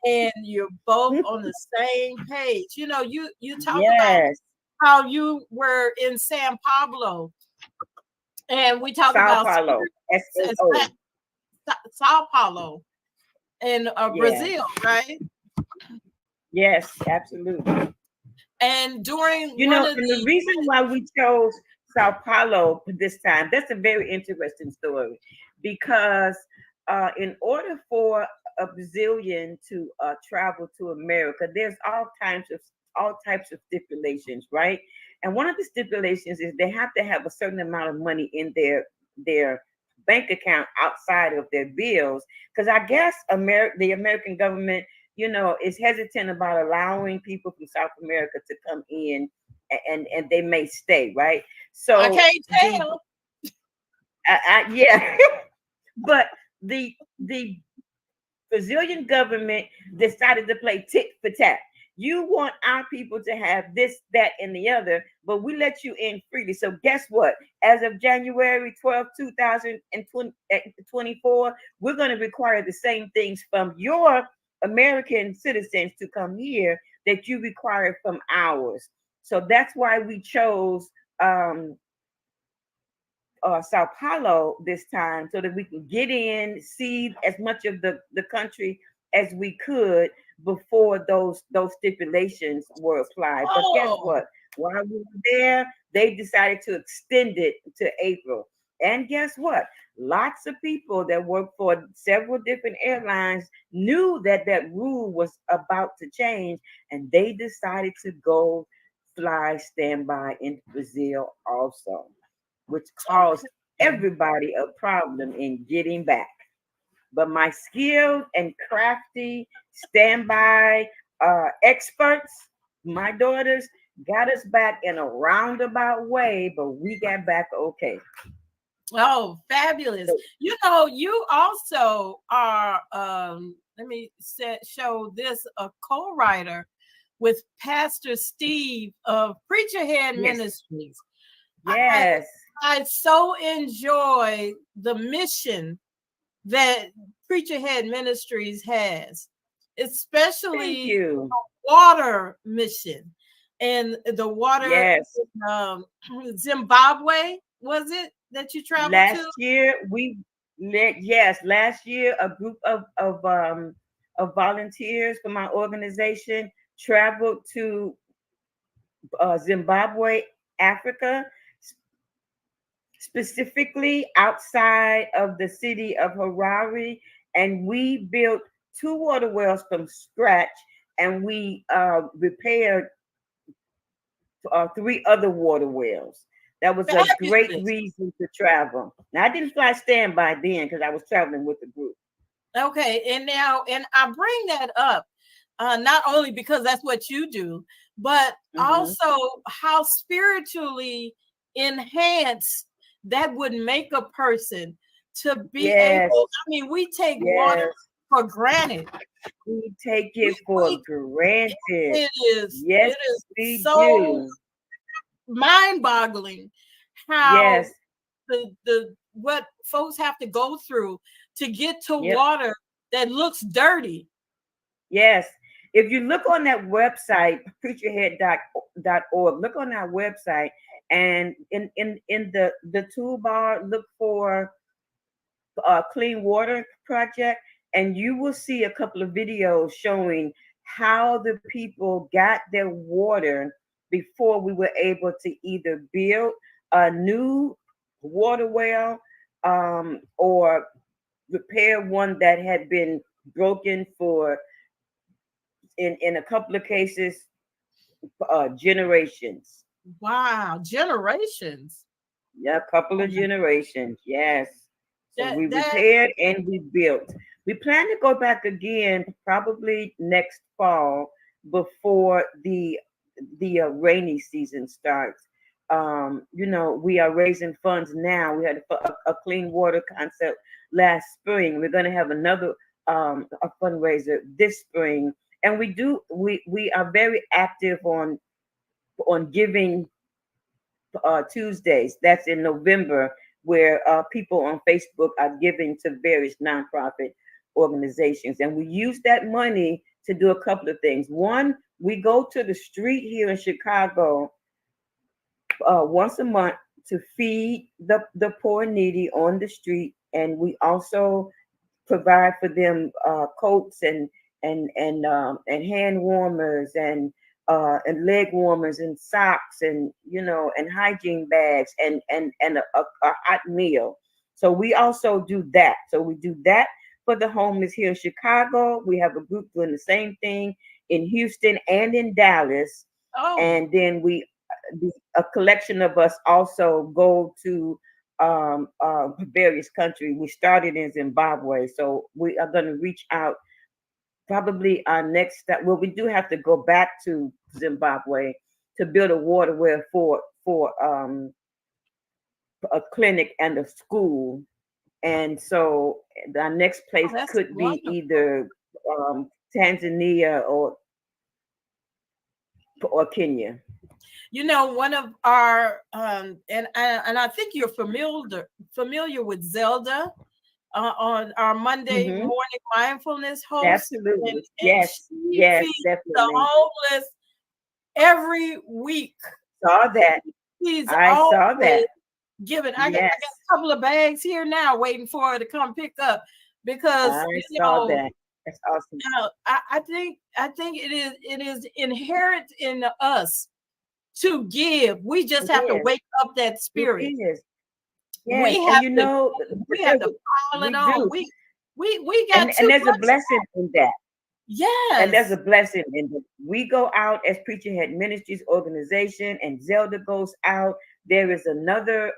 and you're both on the same page. You talk about Yes. how you were in San Pablo And we talk Sao about Paulo, SAO. Sao Paulo in Yeah. Brazil, right? Yes, absolutely. And during You one know, of and the the reason why we chose Sao Paulo this time, that's a very interesting story because in order for a Brazilian to travel to America, there's all types of stipulations, right? And one of the stipulations is they have to have a certain amount of money in their bank account outside of their bills. Because I guess the American government, you know, is hesitant about allowing people from South America to come in, and they may stay, right? So I can't tell. yeah, but the Brazilian government decided to play tit for tat. You want our people to have this, that, and the other, but we let you in freely. So guess what? As of January 12, 2024, we're going to require the same things from your American citizens to come here that you require from ours. So that's why we chose Sao Paulo this time, so that we can get in, see as much of the country as we could before those stipulations were applied. But guess what? While we were there, they decided to extend it to April. And guess what? Lots of people that work for several different airlines knew that that rule was about to change, and they decided to go fly standby into Brazil also, which caused everybody a problem in getting back. But my skilled and crafty standby experts, my daughters, got us back in a roundabout way, but we got back okay. Oh, fabulous. You know, you also are, let me show this, a co-writer with Pastor Steve of Preacher Head Ministries. Yes. I so enjoy the mission that Preacher Head Ministries has, especially the water mission. And the water, Zimbabwe, was it that you traveled last to? year? Last year a group of volunteers from my organization traveled to Zimbabwe, Africa, specifically outside of the city of Harare, and we built 2 water wells from scratch, and we repaired 3 other water wells. That was a great reason to travel. Now, I didn't fly standby then because I was traveling with the group. Okay, and I bring that up not only because that's what you do, but also how spiritually enhanced that would make a person to be able. I mean, we take water for granted. We take it for granted. It is. Yes, it is so mind-boggling how the what folks have to go through to get to water that looks dirty. Yes. If you look on that website, preacherhead.org, look on that website, and in the toolbar, look for Clean Water Project, and you will see a couple of videos showing how the people got their water before we were able to either build a new water well or repair one that had been broken for, in a couple of cases, generations. Wow, generations. Yeah, a couple of generations. Yes. So we repaired and we built. We plan to go back again probably next fall before the rainy season starts. You know, we are raising funds now. We had a clean water concept last spring. We're going to have another a fundraiser this spring, and we are very active on Giving Tuesdays. That's in November, where people on Facebook are giving to various nonprofit organizations, and we use that money to do a couple of things. One, we go to the street here in Chicago once a month to feed the poor and needy on the street, and we also provide for them coats and hand warmers and leg warmers and socks and and hygiene bags and a hot meal. So we also do that. So we do that for the homeless here in Chicago. We have a group doing the same thing in Houston and in Dallas. Oh, And then a collection of us also go to various countries. We started in Zimbabwe, so we are going to reach out. Probably our next step. Well, we do have to go back to Zimbabwe to build a water well for a clinic and a school. And so our next place that's could be wonderful. either Tanzania or Kenya. One of our and I think you're familiar with Zelda on our Monday Hmm. morning mindfulness host, Absolutely. and Yes. she Yes. feeds the Definitely. homeless every week. Saw that. She's I saw that. always giving. I got Yes. a couple of bags here now, waiting for her to come pick up because I saw that. That's awesome. I think it is inherent in us to give. We just It have to is. wake up that It spirit. is. Yes. We And have to we have there's to pile we it on. do. We got And too there's a much. blessing in that. And there's Yes. a blessing in that. We go out as Preacher Head Ministries organization, and Zelda goes out. There is another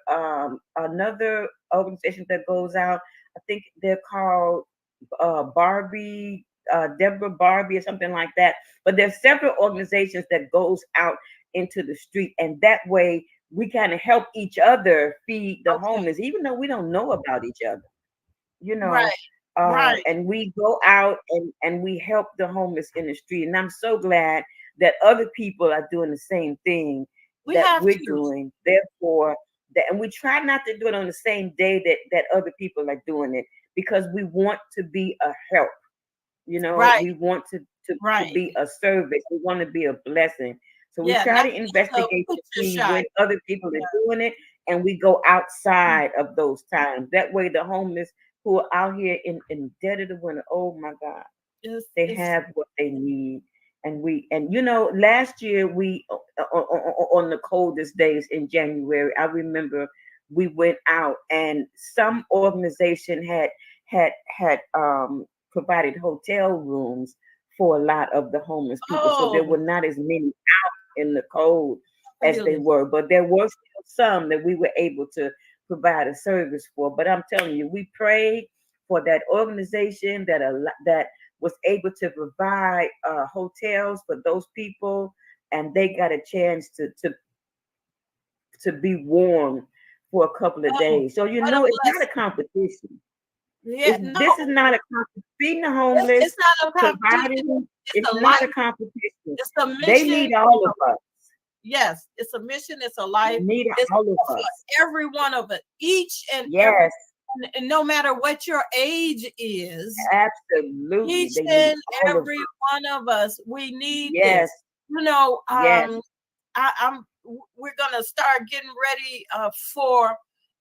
organization that goes out. I think they're called Barbie, Deborah Barbie, or something like that. But there's several organizations that goes out into the street, and that way we kind of help each other feed the Okay. homeless, even though we don't know about each other. you Right. know Right. and we go out and we help the homeless in the street, and I'm so glad that other people are doing the same thing We that have we're to. doing. Therefore, and we try not to do it on the same day that other people are doing it, because we want to be a help. Right. We want to Right. be a service. We want to be a blessing. So we Yeah. try Not to just a investigate to picture see shot. when other people are doing it, and we go outside of those times. That way, the homeless who are out here in dead of the winter, oh my God, they It's have what they need. And last year we on the coldest days in January, I remember we went out, and some organization had provided hotel rooms for a lot of the homeless people, so there oh, were not as many out in the cold as they fabulous. were, but there were still some that we were able to provide a service for. But I'm telling you, we prayed for that organization that was able to provide hotels for those people, and they got a chance to be warm for a couple of Oh, days. So what a it's not a blessing. competition. Yeah. No, This is not a competition. Feeding the homeless, it's not a competition. providing, It's it's a not life. a competition. It's a They mission. need all of us. Yes, it's a mission. It's a They life. need It's all of for us. every one of it. Each and every, Yes, and no matter what your age is, absolutely. each They need and all of every us. one of us, we need Yes, this. You know, yes. we're gonna start getting ready for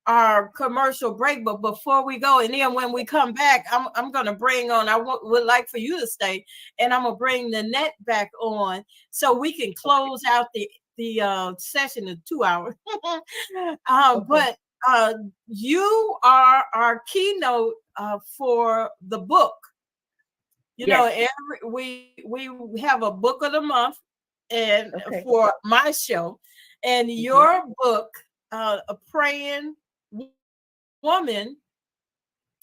our commercial break, but before we go, and then when we come back, I'm gonna bring on. Would like for you to stay, and I'm gonna bring Nanette back on so we can close out the session in 2 hours. Okay. But you are our keynote for the book. Yes. We have a book of the month, and Okay. for my show, and Mhm. your book, a praying woman,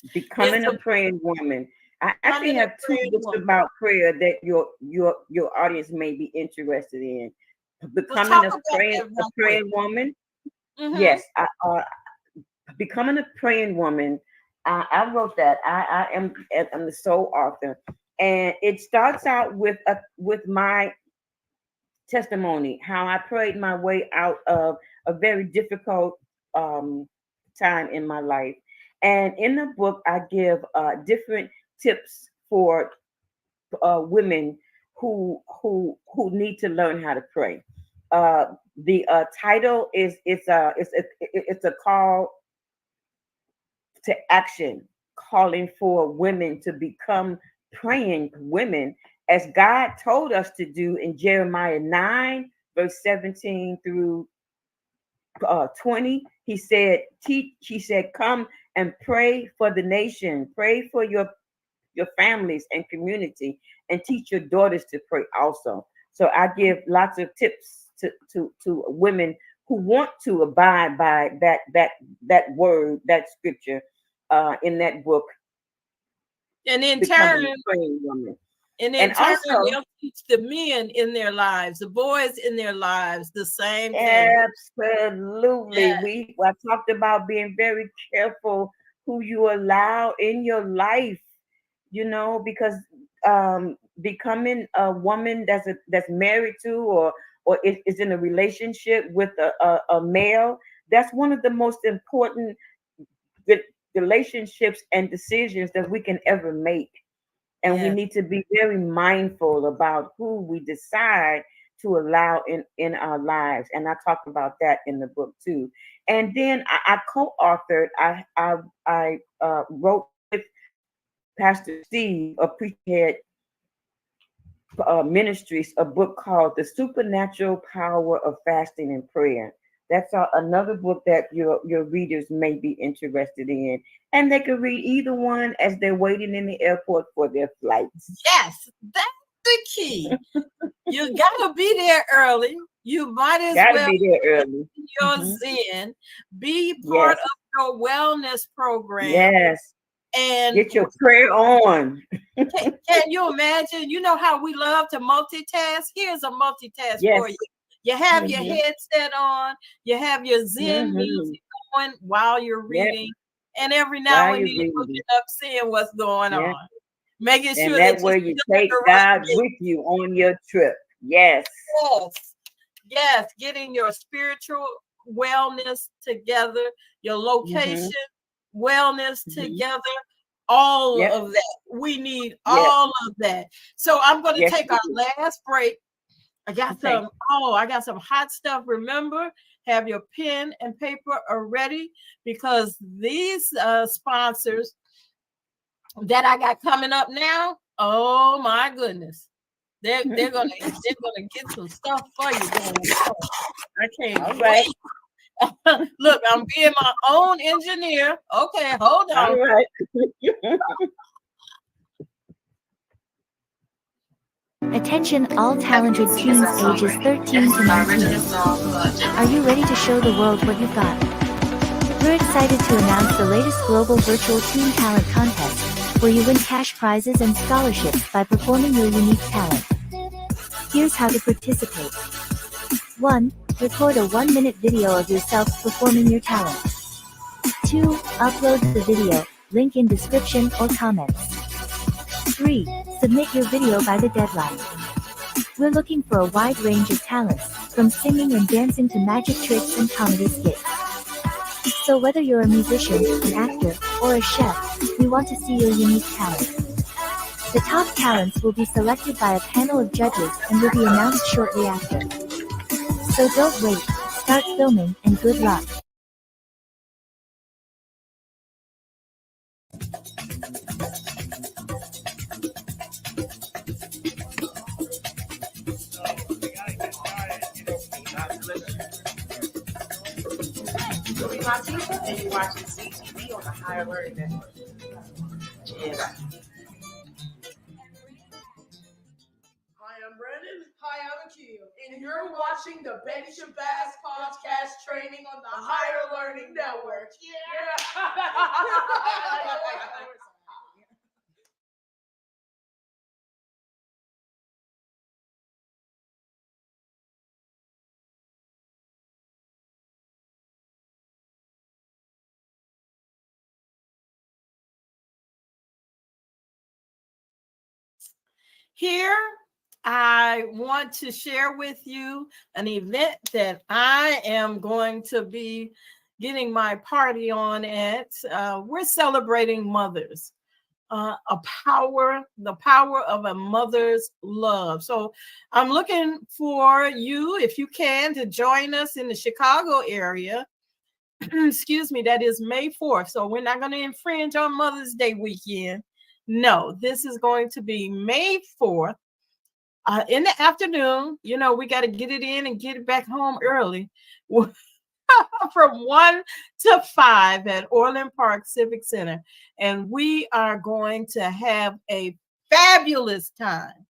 is Becoming a a praying woman. I actually becoming a have two praying books woman. about prayer that your audience may be interested in. Well, Becoming talk a about praying that a real quick. praying woman. Mm-hmm. Yes. Becoming a praying woman. I wrote that. I'm the sole author, and it starts out with my testimony, how I prayed my way out of a very difficult um, time in my life. And in the book, I give different tips for women who need to learn how to pray. The title is it's a call to action, calling for women to become praying women, as God told us to do in Jeremiah 9, verse 17 through 20. He said, come and pray for the nation, pray for your families and community, and teach your daughters to pray also. So I give lots of tips to women who want to abide by that word, that scripture in that book. And in turn, and also, they'll teach the men in their lives, the boys in their lives, the same thing. Absolutely. Yeah. I talked about being very careful who you allow in your life, because becoming a woman that's married to or is in a relationship with a male, that's one of the most important relationships and decisions that we can ever make. And we need to be very mindful about who we decide to allow in our lives. And I talk about that in the book too. And then I co-authored, I wrote with Pastor Steve of Preacherhead Ministries, a book called The Supernatural Power of Fasting and Prayer. That's another book that your readers may be interested in. And they can read either one as they're waiting in the airport for their flights. Yes, that's the key. You gotta be there early. You might as well be there early. Your Zen, be part of your wellness program. Yes. And get your prayer on. Can you imagine? You know how we love to multitask? Here's a multitask for you. You have your headset on, you have your Zen music going while you're reading, and every now and then you're looking up, seeing what's going on. Making sure that way you take God with you on your trip. Yes. Getting your spiritual wellness together, your location wellness together, all of that. We need all of that. So I'm going to take our last break. I got some hot stuff. Remember, have your pen and paper ready, because these sponsors that I got coming up now, oh my goodness, they're gonna get some stuff for you. I can't wait. Look, I'm being my own engineer. Okay, hold on. All right. Attention all talented teens ages 13 to 19. Are you ready to show the world what you've got? We're excited to announce the latest global virtual teen talent contest, where you win cash prizes and scholarships by performing your unique talent. Here's how to participate. 1. Record a 1-minute video of yourself performing your talent. 2. Upload the video, link in description or comments. 3. Submit your video by the deadline. We're looking for a wide range of talents, from singing and dancing to magic tricks and comedy skits. So whether you're a musician, an actor, or a chef, we want to see your unique talent. The top talents will be selected by a panel of judges and will be announced shortly after. So don't wait, start filming, and good luck. And you're watching CTV on the Higher Learning Network. Yeah. Hi, I'm Brandon. Hi, I'm Akil. And you're watching the Betty Shabazz podcast training on the Higher Learning Network. Yeah. Here, I want to share with you an event that I am going to be getting my party on at. We're celebrating mothers. the power of a mother's love. So I'm looking for you, if you can, to join us in the Chicago area. Excuse me, that is May 4th. So we're not going to infringe on Mother's Day weekend. No, this is going to be May 4th in the afternoon. You know, we got to get it in and get it back home early. From 1 to 5 at Orland Park Civic Center. And we are going to have a fabulous time,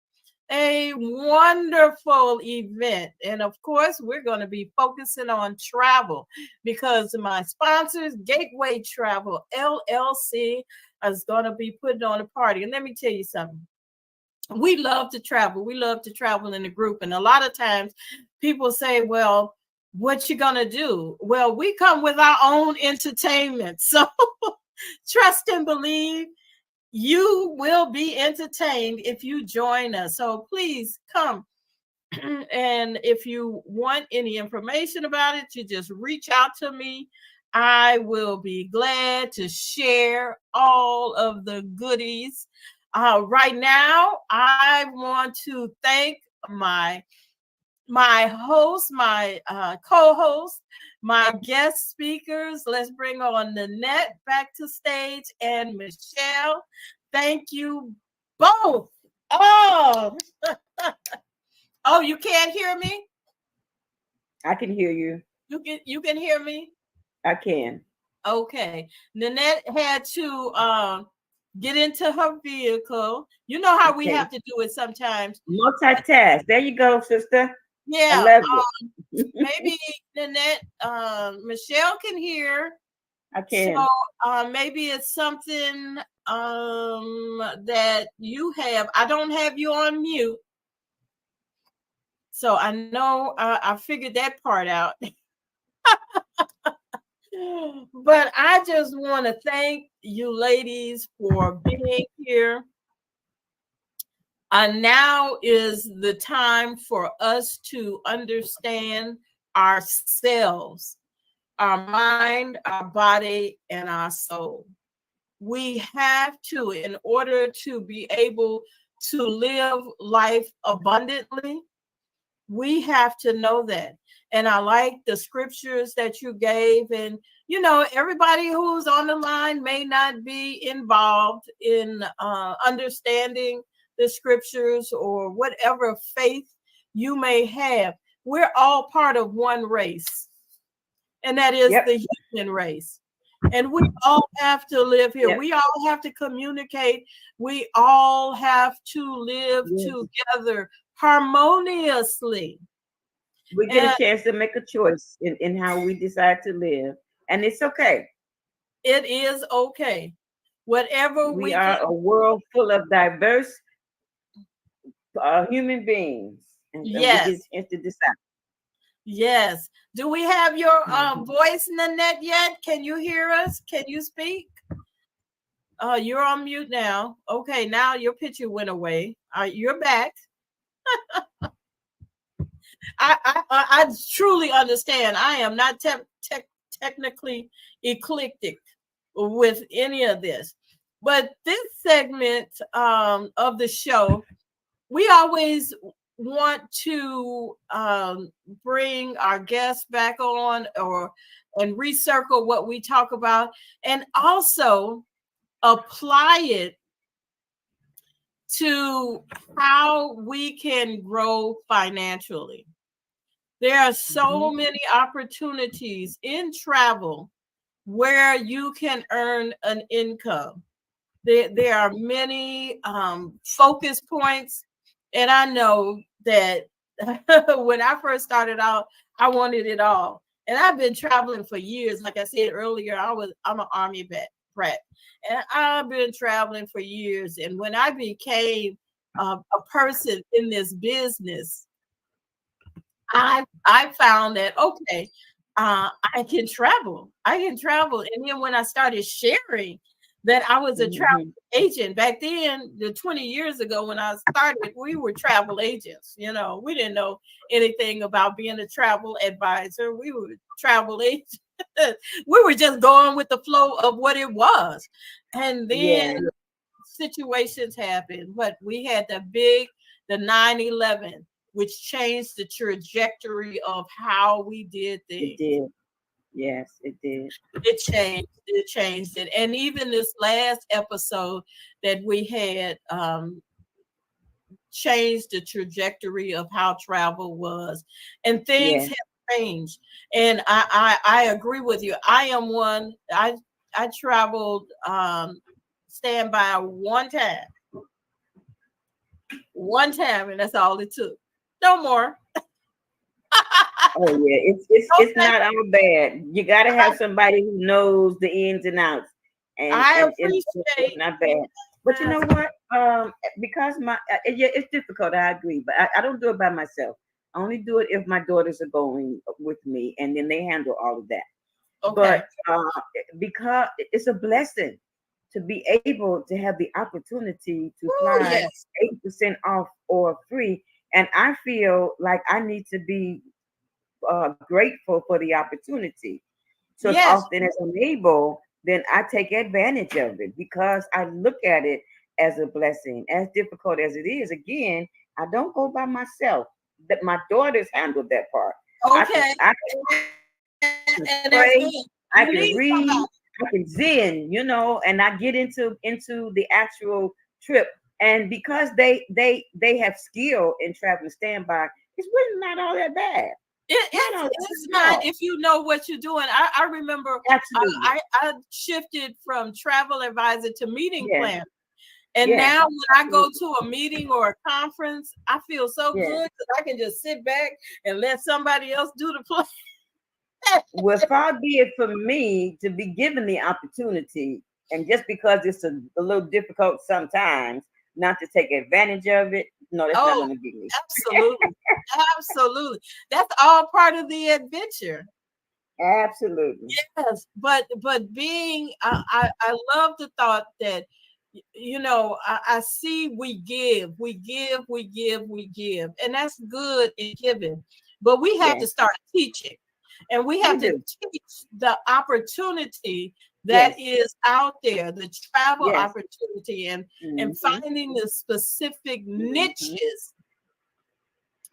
a wonderful event. And of course, we're going to be focusing on travel because my sponsors, Gateway Travel LLC, is going to be putting on a party. And let me tell you something. We love to travel. We love to travel in a group. And a lot of times people say, well, what you gonna do? Well, we come with our own entertainment. So trust and believe you will be entertained if you join us. So please come. And if you want any information about it, you just reach out to me. I will be glad to share all of the goodies. Right now, I want to thank my host, my co-host, my guest speakers. Let's bring on Nanette back to stage and Michelle. Thank you both. Oh, oh, you can't hear me? I can hear you. You can hear me? I can. Okay. Nanette had to get into her vehicle. You know how we have to do it sometimes. Multitask. There you go, sister. Yeah. I love it. Maybe Nanette, Michelle can hear. I can. So maybe it's something that you have. I don't have you on mute. So I know I figured that part out. But I just want to thank you ladies for being here. Now is the time for us to understand ourselves, our mind, our body, and our soul. We have to, in order to be able to live life abundantly, we have to know that. And I like the scriptures that you gave. And, you know, everybody who's on the line may not be involved in understanding the scriptures or whatever faith you may have. We're all part of one race, and that is the human race. And we all have to live here. We all have to communicate. We all have to live together harmoniously. We get a chance to make a choice in how we decide to live. And it's okay. It is okay. Whatever we are a world full of diverse human beings. And we get a chance to decide. Yes. Do we have your voice, Nanette, yet? Can you hear us? Can you speak? You're on mute now. Okay, now your picture went away. You're back. I truly understand. I am not technically eclectic with any of this. But this segment of the show, we always want to bring our guests back on and recircle what we talk about and also apply it to how we can grow financially. There are so many opportunities in travel where you can earn an income. There are many focus points. And I know that when I first started out, I wanted it all. And I've been traveling for years. Like I said earlier, I'm an Army brat. And I've been traveling for years. And when I became a person in this business, I found that, okay, I can travel. And then when I started sharing that I was a travel agent, back then, 20 years ago when I started, we were travel agents. You know, we didn't know anything about being a travel advisor. We were travel agents. We were just going with the flow of what it was. And then situations happen. But we had the 9/11, which changed the trajectory of how we did things. It did. Yes, it did. It changed it. And even this last episode that we had changed the trajectory of how travel was. And things have changed. And I agree with you. I am one, I traveled standby one time, and that's all it took. No more. Oh yeah, it's not all bad. You got to have somebody who knows the ins and outs, and I it's not bad. But you know what? Because it's difficult. I agree, but I don't do it by myself. I only do it if my daughters are going with me, and then they handle all of that. Okay. But because it's a blessing to be able to have the opportunity to fly 8% off or free, and I feel like I need to be grateful for the opportunity. So as often as I'm able, then I take advantage of it because I look at it as a blessing. As difficult as it is, again, I don't go by myself. That my daughters handle that part. Okay. I can pray, I can read, I can zen, and I get into the actual trip. And because they have skill in traveling standby, it's really not all that bad. It's not if you know what you're doing. I remember I shifted from travel advisor to meeting planner. And now when I go to a meeting or a conference, I feel so good because I can just sit back and let somebody else do the plan. Well, far be it for me to be given the opportunity, and just because it's a little difficult sometimes, not to take advantage of it. No, that's not going to be me. Absolutely. Absolutely. That's all part of the adventure. Absolutely. Yes. But being, I love the thought that, I see we give. And that's good in giving. But we have to start teaching. And we have to teach the opportunity that is out there, the travel opportunity, and finding the specific niches.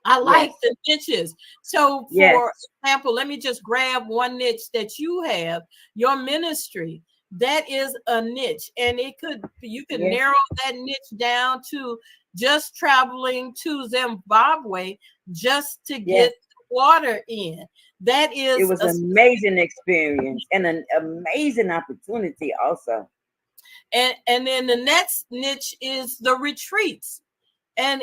I like the niches. So for example, let me just grab one niche that you have, your ministry. That is a niche, and you can narrow that niche down to just traveling to Zimbabwe just to get water in. It was an amazing experience and an amazing opportunity also. And then the next niche is the retreats. And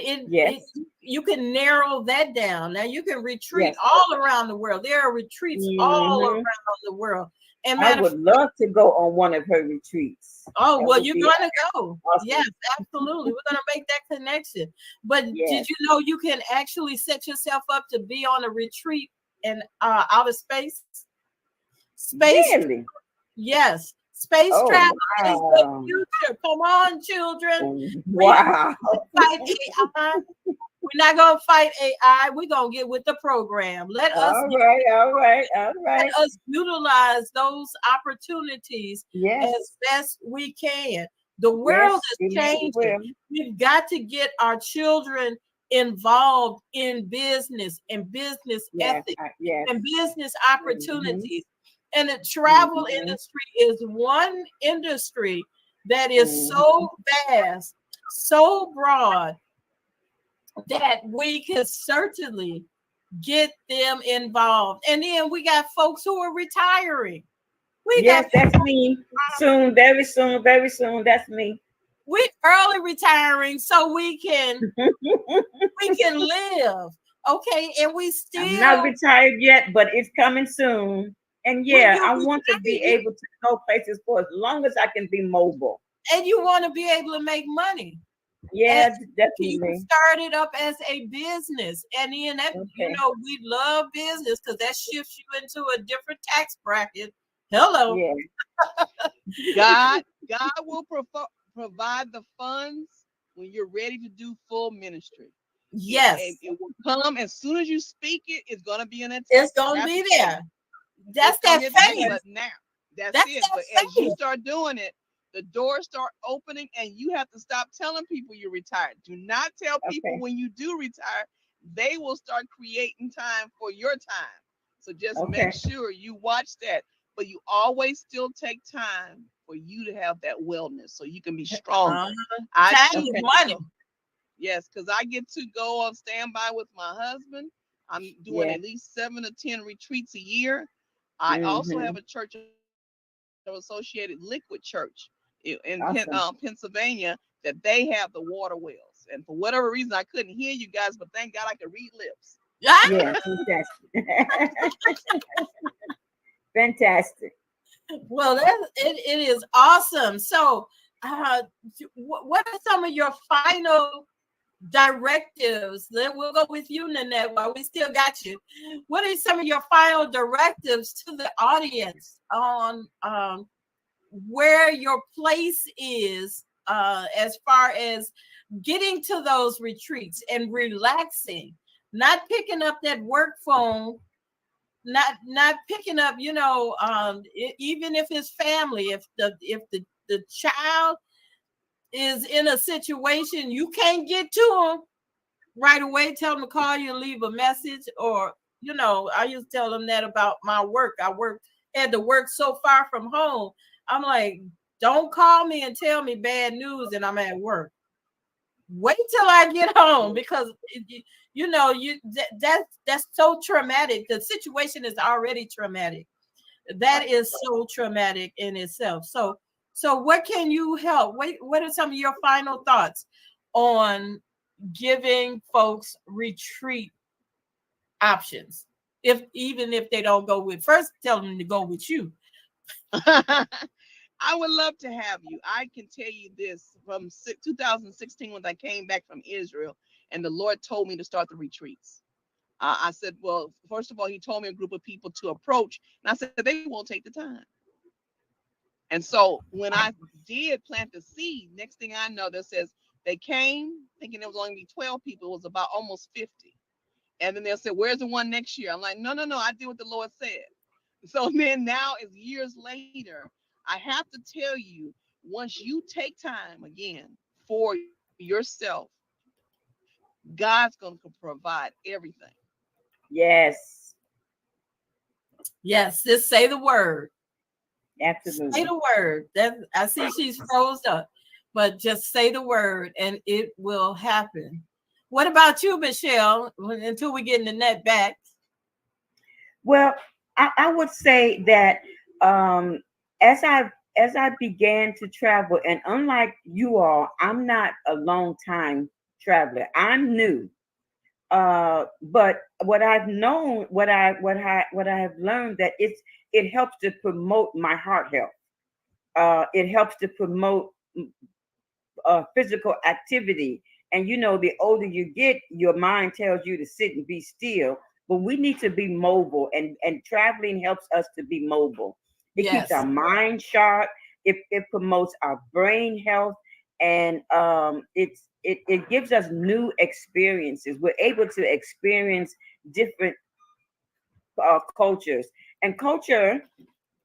you can narrow that down. Now you can retreat all around the world. There are retreats all around the world. And I would love to go on one of her retreats. Oh, well, you're going to go. Awesome. Yes, absolutely. We're going to make that connection. But did you know you can actually set yourself up to be on a retreat in outer space? Really? Yes. Space travel is the future. Come on, children. Wow. Fight AI. We're not going to fight AI. We're going to get with the program. Let us all right. Let us utilize those opportunities as best we can. The world is changing. We've got to get our children involved in business and business ethics and business opportunities. And the travel industry is one industry that is so vast, so broad, that we can certainly get them involved. And then we got folks who are retiring. That's me. Soon, very soon, that's me. We're early retiring so we can live. Okay, and we still I'm not retired yet, but it's coming soon. And I want to be able to go places for as long as I can be mobile. And you want to be able to make money. Yes, definitely. You started up as a business, and then that we love business because that shifts you into a different tax bracket. Hello. God will provide the funds when you're ready to do full ministry. Yes, it will come as soon as you speak it. It's going to be in it. It's going to be there. That's that faith. But now, that's it. But as you start doing it, the doors start opening, and you have to stop telling people you're retired. Do not tell people when you do retire. They will start creating time for your time. So just make sure you watch that. But you always still take time for you to have that wellness so you can be stronger. Time is money. Yes, because I get to go on standby with my husband. I'm doing at least 7 to 10 retreats a year. I also have a church associated Liquid Church in Pennsylvania that they have the water wells. And for whatever reason, I couldn't hear you guys, but thank God I could read lips. Yeah, fantastic. Well, it is awesome. So, what are some of your final directives? We'll go with you, Nanette, while we still got you. What are some of your final directives to the audience on where your place is as far as getting to those retreats and relaxing, not picking up that work phone, not picking up, even if it's family, if the child is in a situation you can't get to them right away, tell them to call you and leave a message. Or, I used to tell them that about my work. Had to work so far from home. I'm like, don't call me and tell me bad news and I'm at work. Wait till I get home, because that's so traumatic. The situation is already traumatic. That is so traumatic in itself. So what can you help? What are some of your final thoughts on giving folks retreat options? Even if they don't go with, first tell them to go with you. I would love to have you. I can tell you this, from 2016, when I came back from Israel and the Lord told me to start the retreats. I said, well, first of all, he told me a group of people to approach, and I said, they won't take the time. And so when I did plant the seed, next thing I know, that says they came thinking there was only be 12 people. It was about almost 50. And then they'll say, where's the one next year? I'm like, no, I did what the Lord said. So then now, it's years later, I have to tell you, once you take time again for yourself, God's going to provide everything. Yes. Yes, just say the word. Absolutely. Say the word. I see she's froze up, but just say the word and it will happen. What about you, Michelle, until we get Nanette back? Well, I would say that as I began to travel, and unlike you all, I'm not a long time traveler. I'm new. But what I've known, what I have learned, that it helps to promote my heart health. It helps to promote physical activity. And the older you get, your mind tells you to sit and be still. But we need to be mobile, and traveling helps us to be mobile. It keeps our mind sharp. It promotes our brain health, and it gives us new experiences. We're able to experience different cultures, and culture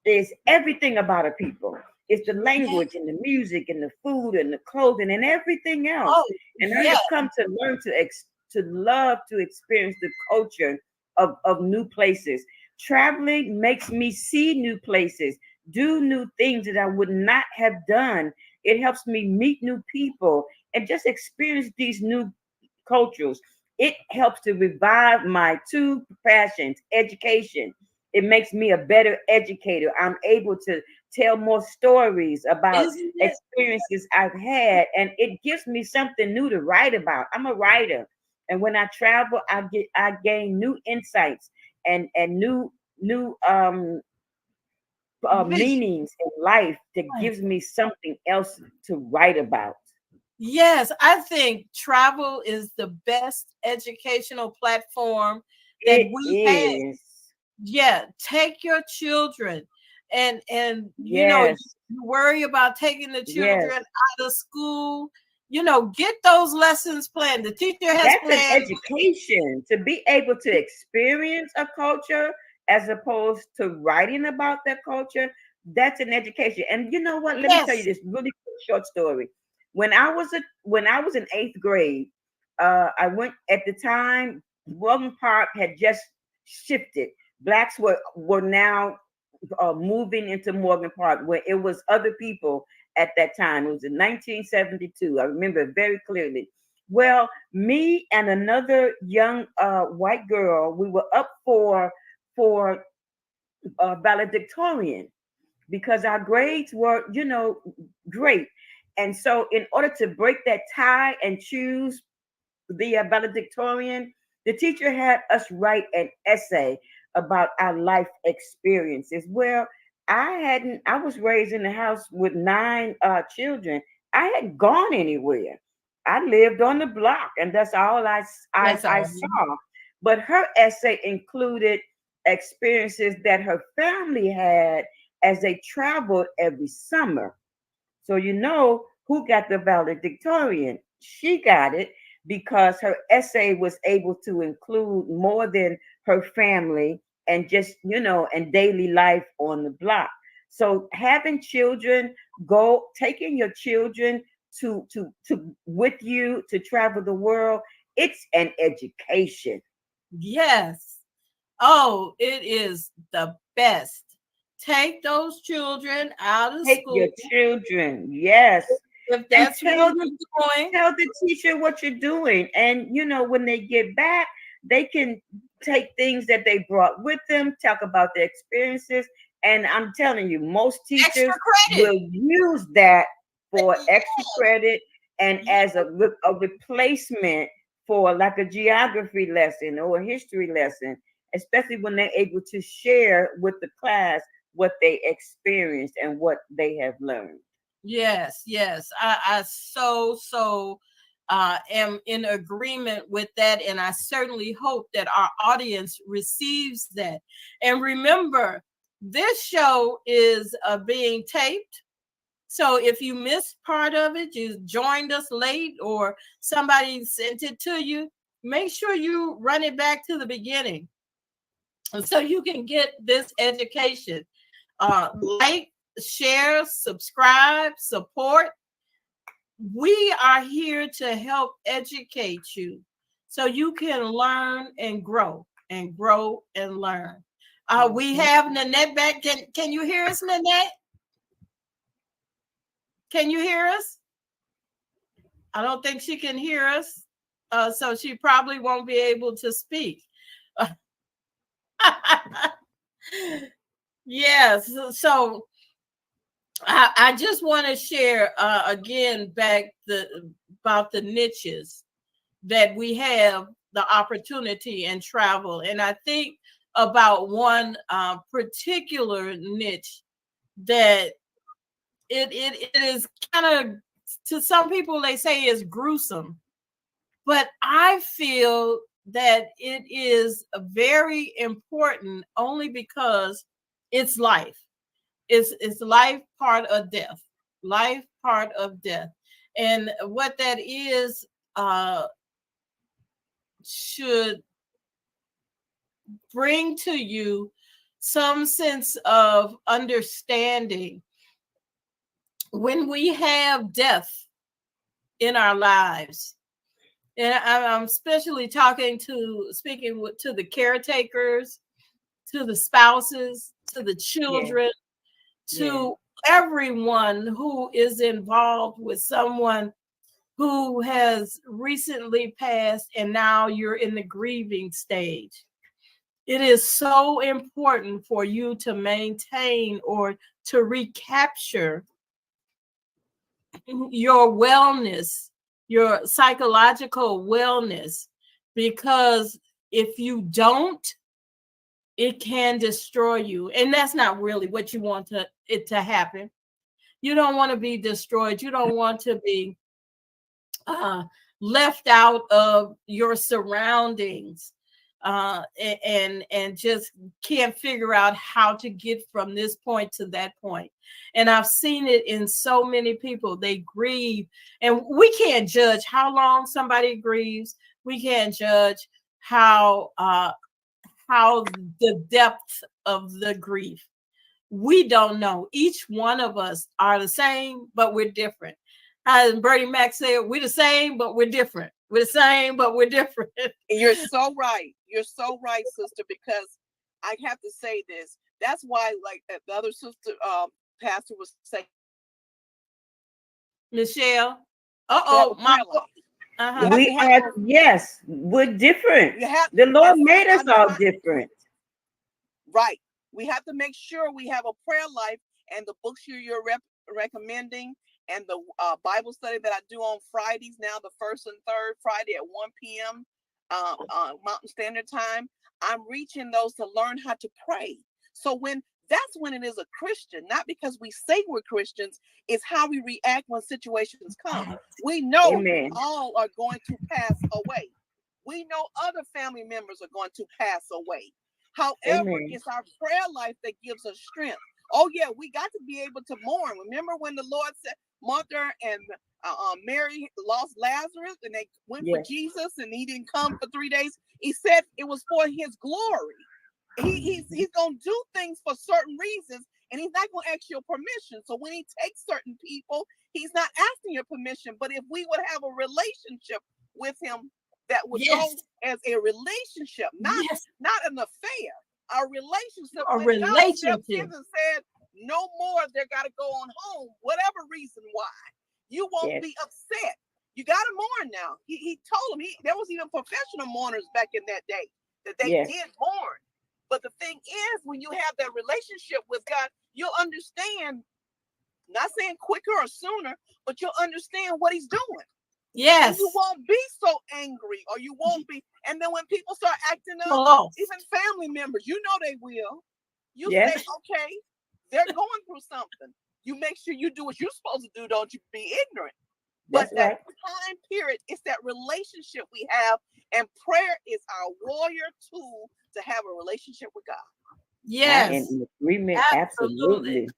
is everything about a people. It's the language and the music and the food and the clothing and everything else. And I have come to learn to love to experience the culture of new places. Traveling makes me see new places, do new things that I would not have done. It helps me meet new people and just experience these new cultures. It helps to revive my two passions, education. It makes me a better educator. I'm able to tell more stories about experiences I've had, and it gives me something new to write about. I'm a writer, and when I travel, I gain new insights and new meanings in life that gives me something else to write about. Yes, I think travel is the best educational platform that we have. Yeah, take your children, and you worry about taking the children out of school. Get those lessons planned. The teacher has planned. An education to be able to experience a culture as opposed to writing about that culture. That's an education. And you know what? Let me tell you this really quick short story. When I was in 8th grade, I went at the time. Morgan Park had just shifted. Blacks were now moving into Morgan Park, where it was other people at that time. It was in 1972. I remember it very clearly. Well, me and another young white girl, we were up for valedictorian because our grades were, great. And so, in order to break that tie and choose the valedictorian, the teacher had us write an essay about our life experiences. Well, I was raised in a house with 9 children. I hadn't gone anywhere. I lived on the block, and that's all I saw. But her essay included experiences that her family had as they traveled every summer. So you know who got the valedictorian? She got it because her essay was able to include more than her family and just, and daily life on the block. So having children taking your children to with you to travel the world, it's an education. Yes. Oh, it is the best. Take those children out of Take school. your children, yes. If that's what you're doing, tell the teacher what you're doing. And when they get back, they can take things that they brought with them, talk about their experiences. And I'm telling you, most teachers will use that for extra credit and as a replacement for like a geography lesson or a history lesson, especially when they're able to share with the class what they experienced and what they have learned. Yes. I so am in agreement with that, and I certainly hope that our audience receives that. And remember, this show is being taped. So if you missed part of it, you joined us late, or somebody sent it to you, make sure you run it back to the beginning, so you can get this education. Like, share, subscribe, support. We are here to help educate you so you can learn and grow and learn. We have Nanette back. Can you hear us, Nanette? Can you hear us? I don't think she can hear us. So she probably won't be able to speak. Yes. So I just want to share again about the niches that we have the opportunity in travel. And I think about one particular niche that it is kind of, to some people, they say is gruesome, but I feel that it is very important only because it's life. It's life, part of death. Life, part of death. And what that is should bring to you some sense of understanding. When we have death in our lives, and I'm especially speaking to the caretakers, to the spouses, to the children, to everyone who is involved with someone who has recently passed and now you're in the grieving stage. It is so important for you to maintain or to recapture your wellness, your psychological wellness, because if you don't, it can destroy you. And that's not really what you want it to happen. You don't want to be destroyed. You don't want to be left out of your surroundings and just can't figure out how to get from this point to that point. And I've seen it in so many people. They grieve, and we can't judge how long somebody grieves. We can't judge how the depth of the grief. We don't know. Each one of us are the same, but we're different. As Bertie Mac said, we're the same, but we're different. We're the same, but we're different. You're so right. You're so right, sister, because I have to say this. That's why, like the other sister, pastor was saying, Michelle. We are, yes, we're different. The Lord made us all different. Right. We have to make sure we have a prayer life, and the books you're recommending, and the Bible study that I do on Fridays now, the first and third Friday at 1 p.m. Mountain Standard Time. I'm reaching those to learn how to pray. So that's when it is a Christian, not because we say we're Christians, it's how we react when situations come. We know all are going to pass away. We know other family members are going to pass away. However, it's our prayer life that gives us strength. Oh yeah, we got to be able to mourn. Remember when the Lord said Martha and Mary lost Lazarus and they went for Jesus and he didn't come for 3 days? He said it was for his glory. He's going to do things for certain reasons, and he's not going to ask your permission. So when he takes certain people, he's not asking your permission. But if we would have a relationship with him that would go as a relationship, not an affair, a relationship. A relationship. God said, no more, they got to go on home, whatever reason why. You won't be upset. You got to mourn now. He told him, there was even professional mourners back in that day, that they did mourn. But the thing is, when you have that relationship with God, you'll understand, not saying quicker or sooner, but you'll understand what he's doing. Yes. And you won't be so angry, or you won't be. And then when people start acting up, even family members, you know they will. You say, okay, they're going through something. You make sure you do what you're supposed to do. Don't you be ignorant. But that time period, it's that relationship we have. And prayer is our warrior tool to have a relationship with God. Yes. And in agreement, absolutely.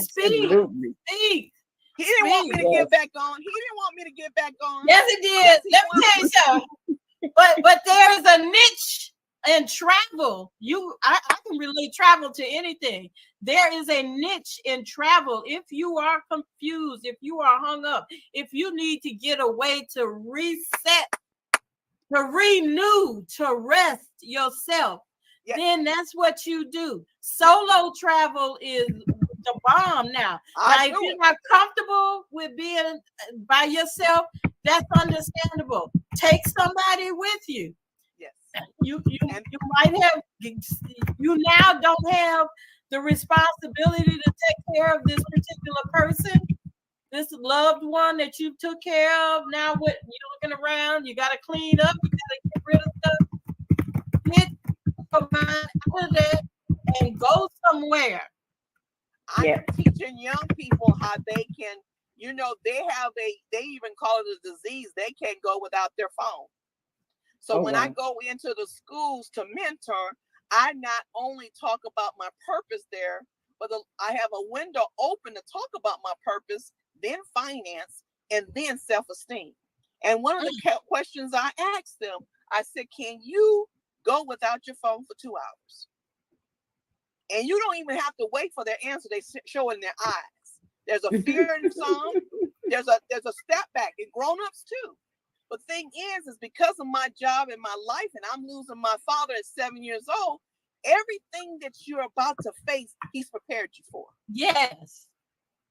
Speak. He didn't want me to get back on. He didn't want me to get back on. Yes, he did. Let me tell you something. But there is a niche in travel. I can relate travel to anything. There is a niche in travel. If you are confused, if you are hung up, if you need to get away to reset, to renew, to rest yourself, then that's what you do. Solo travel is the bomb now. Now, if you're not comfortable with being by yourself, that's understandable. Take somebody with you. Yes. You might have, you now don't have the responsibility to take care of this particular person, this loved one that you took care of. Now what you're looking around, you got to clean up, you got to get rid of stuff. Get your mind out of that and go somewhere. I'm teaching young people how they can, they even call it a disease. They can't go without their phone. So when I go into the schools to mentor, I not only talk about my purpose there, but I have a window open to talk about my purpose, then finance, and then self-esteem. And one of the questions I asked them, I said, can you go without your phone for 2 hours? And you don't even have to wait for their answer. They show it in their eyes. There's a fear in some. There's a step back, and grown-ups too. But thing is because of my job and my life, and I'm losing my father at 7 years old, everything that you're about to face, he's prepared you for. Yes.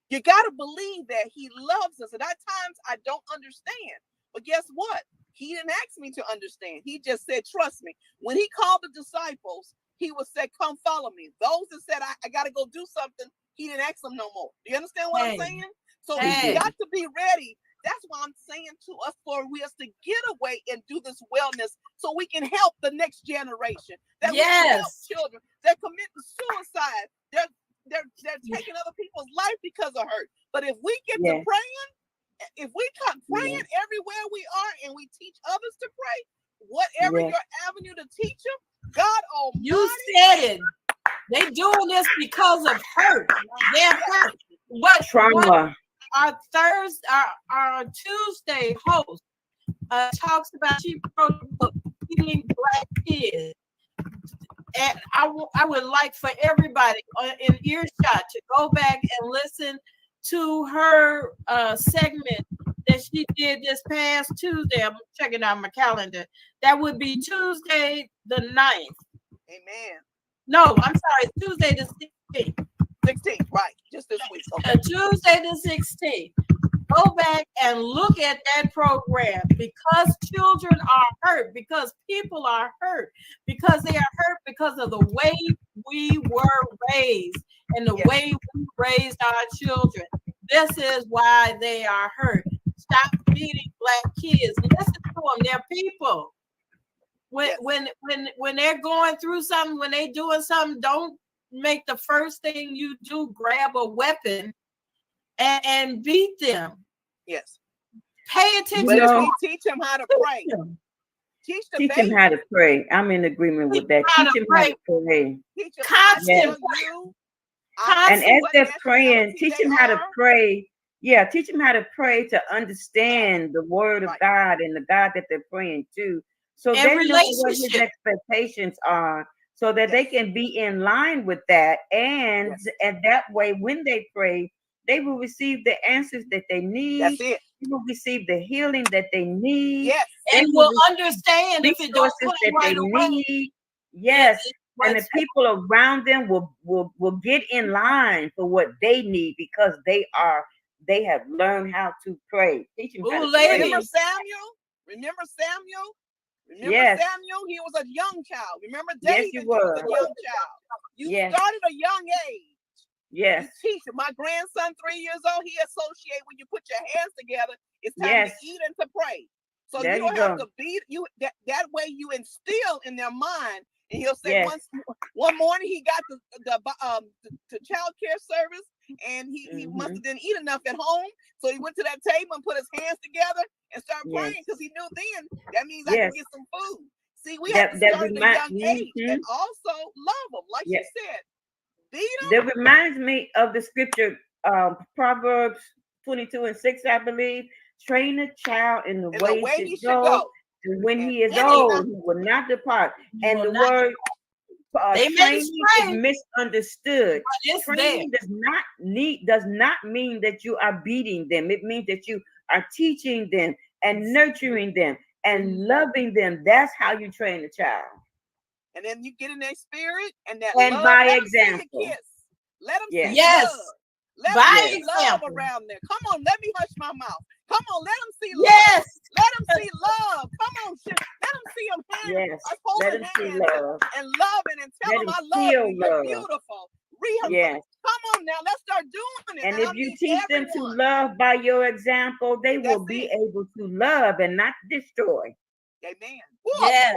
You got to believe that he loves us. And at times I don't understand. But guess what? He didn't ask me to understand. He just said, trust me. When he called the disciples, he would say, come follow me. Those that said, I got to go do something, he didn't ask them no more. Do you understand what I'm saying? So we got to be ready. That's why I'm saying to us, for us to get away and do this wellness so we can help the next generation. That we can help children. They're committing suicide. They're taking other people's life because of hurt. But if we get to praying, if we come praying everywhere we are and we teach others to pray, whatever your avenue to teach them, God Almighty. You said it. They doing this because of hurt. They're hurt. What trauma? Our Tuesday host talks about, she wrote a book, Healing Black Kids, And I would like for everybody in earshot to go back and listen to her segment that she did this past Tuesday. I'm checking out my calendar. That would be Tuesday the 9th. Amen. No, I'm sorry, Tuesday the 16th. 16th, right? Just this week. Okay. Tuesday the 16th. Go back and look at that program, because children are hurt, because people are hurt, because they are hurt because of the way we were raised and the way we raised our children. This is why they are hurt. Stop beating Black kids. Listen to them. They're people. When they're going through something, when they're doing something, don't make the first thing you do grab a weapon and beat them. Yes. Pay attention. But if we teach them how to pray, teach them how to pray. I'm in agreement with that. Teach them how to pray. Constant. And as they're praying, teach them how to pray. Yeah, teach them how to pray to understand the word of God and the God that they're praying to. So they know what his expectations are, so that they can be in line with that. And that way, when they pray, they will receive the answers that they need. That's it. They will receive the healing that they need. Yes. And will understand if it don't put it right away. Yes. And the people around them will get in line for what they need, because they have learned how to pray. Teach them how to pray. Remember Samuel? Remember Samuel? Remember Samuel? He was a young child. Remember David? Yes, he was a young child. You started a young age. Yes. You teach him. My grandson, 3 years old, he associate when you put your hands together, it's time to eat and to pray. So you don't have to beat you. That way you instill in their mind. And he'll say one morning he got the child care service, and he must have didn't eat enough at home. So he went to that table and put his hands together and started praying, because he knew then that means I can get some food. See, we have to start at a young age and also love them, like you said. That reminds me of the scripture, Proverbs 22:6, I believe. Train a child in the way he should go. And when he is old, he will not depart. And the word training is misunderstood. Training does not mean that you are beating them. It means that you are teaching them and nurturing them and loving them. That's how you train a child. And then you get in their spirit and that and love, by let example. them let them see yes. love. Let by them see example. love around there. Come on, let me hush my mouth. Come on, let them see love. Yes. Let them see love. Come on, let them see them hands. Yes. Let them see love. And loving and tell them I love you. You're beautiful. Yes. Come on now, let's start doing it. And if you teach them to love by your example, they will be able to love and not destroy. Amen. Yes.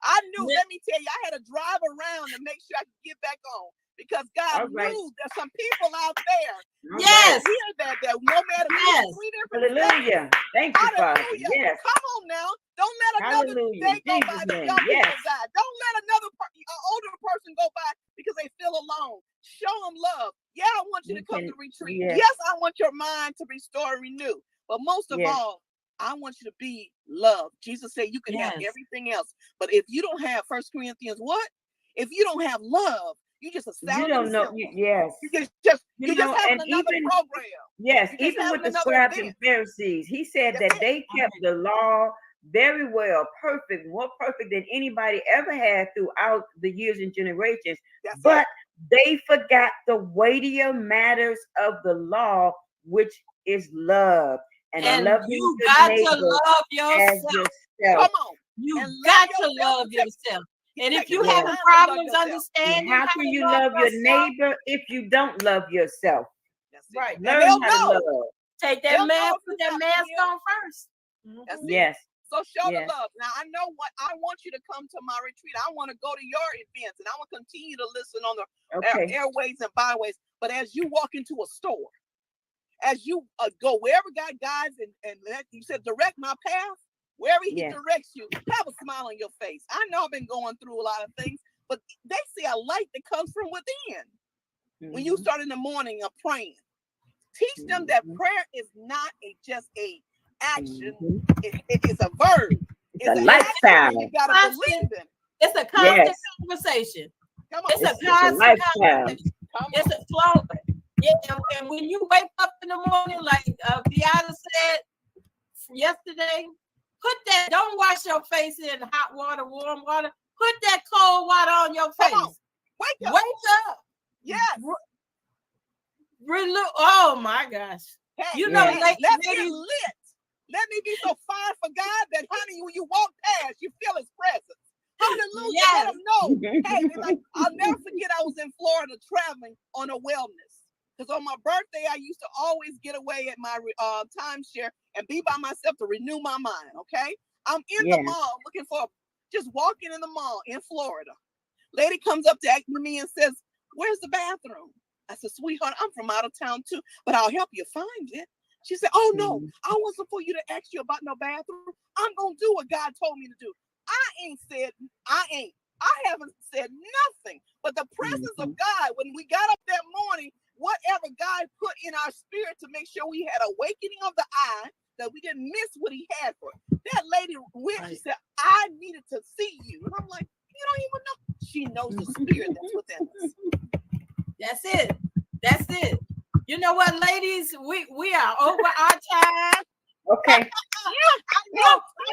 I knew, let me tell you, I had to drive around to make sure I could get back on, because God knew there's some people out there. Yes. Hear that no matter three different Hallelujah. Thank you, Father. Yes. Come on now. Don't let another day go by that young people die. Don't let another older person go by because they feel alone. Show them love. Yeah, I want you to come to retreat. Yes, I want your mind to restore and renew. But most of all, I want you to be loved. Jesus said you can have everything else. But if you don't have 1 Corinthians, what? If you don't have love, you just you don't know. You're just having another program. Yes, even with the scribes and Pharisees, he said that they kept the law very well, perfect, more perfect than anybody ever had throughout the years and generations. But they forgot the weightier matters of the law, which is love. And you got to love yourself. Come on. You got to love yourself. And if you have problems understanding how can you love your neighbor if you don't love yourself? Right. Learn how to love. Take that mask, put that mask on first. Yes. So show the love. Now I know what I want you to come to my retreat. I want to go to your events, and I want to continue to listen on the airways and byways. But as you walk into a store, as you go wherever God guides and you said direct my path, wherever he directs you, have a smile on your face. I know I've been going through a lot of things, but they see a light that comes from within. When you start in the morning of praying, teach them that prayer is not just a action. It is a verb. It's a lifestyle. You gotta believe in. It's a constant conversation. Come on. It's a It's a constant lifestyle. conversation. It's a flow. Yeah, and when you wake up in the morning, like Beata said yesterday, don't wash your face in hot water, warm water. Put that cold water on your face. Wake up. Wake up. Yes. Oh my gosh. Hey, you know, let's get ladies, lit. Let me be so fine for God that, honey, when you walk past, you feel his presence. Hallelujah. Yes. Let him know. Hey, like, I'll never forget I was in Florida traveling on a wellness. Because on my birthday, I used to always get away at my timeshare and be by myself to renew my mind, okay? I'm in the mall looking for, just walking in the mall in Florida. Lady comes up to me and says, where's the bathroom? I said, sweetheart, I'm from out of town too, but I'll help you find it. She said, oh no, I wasn't for you to ask you about no bathroom. I'm going to do what God told me to do. I haven't said nothing, but the presence of God, when we got up that morning, whatever God put in our spirit to make sure we had awakening of the eye, that we didn't miss what he had for us. That lady went, she said, I needed to see you. And I'm like, you don't even know. She knows the spirit that's within us. That's it. That's it. You know what, ladies? We are over our time. Okay. I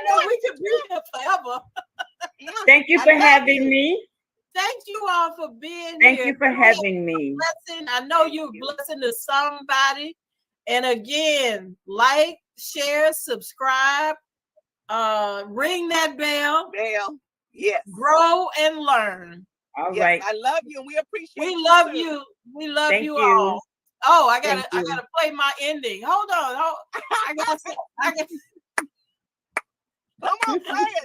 know we could be here forever. Thank you for having me. Thank you all for being here. Thank you for having me. Blessing. I know you're blessing to somebody. And again, like, share, subscribe, ring that bell. Yes. Grow and learn. All right. I love you and we appreciate you. We love you. We love you all. Oh, I gotta play my ending. Hold on. I gotta come on, play it.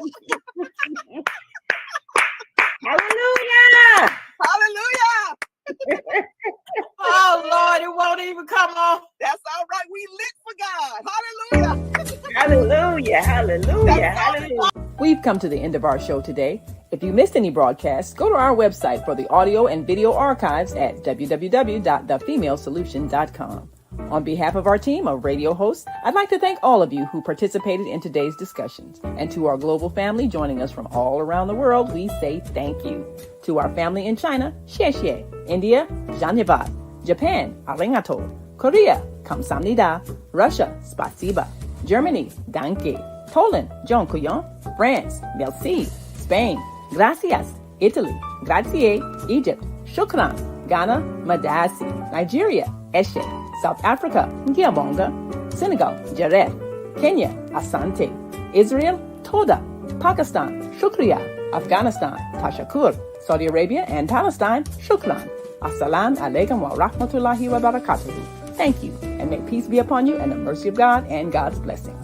Hallelujah. Hallelujah. Oh Lord, it won't even come on. That's all right. We lit for God. Hallelujah. Hallelujah. Hallelujah. Hallelujah. We've come to the end of our show today. If you missed any broadcasts, go to our website for the audio and video archives at www.thefemalesolution.com. On behalf of our team of radio hosts, I'd like to thank all of you who participated in today's discussions. And to our global family joining us from all around the world, we say thank you. To our family in China, xie xie. India, Dhanyavad. Japan, arigato. Korea, kamsamnida. Russia, spasiba. Germany, danke. Poland, dziękuję. France, merci. Spain, gracias. Italy, grazie. Egypt, shukran. Ghana, madasi. Nigeria, eshe. South Africa, Ngiabonga. Senegal, Jareth. Kenya, Asante. Israel, Toda. Pakistan, Shukriya. Afghanistan, Tashakur. Saudi Arabia and Palestine, Shukran. Assalamu alaikum wa rahmatullahi wa barakatuhu. Thank you, and may peace be upon you and the mercy of God and God's blessings.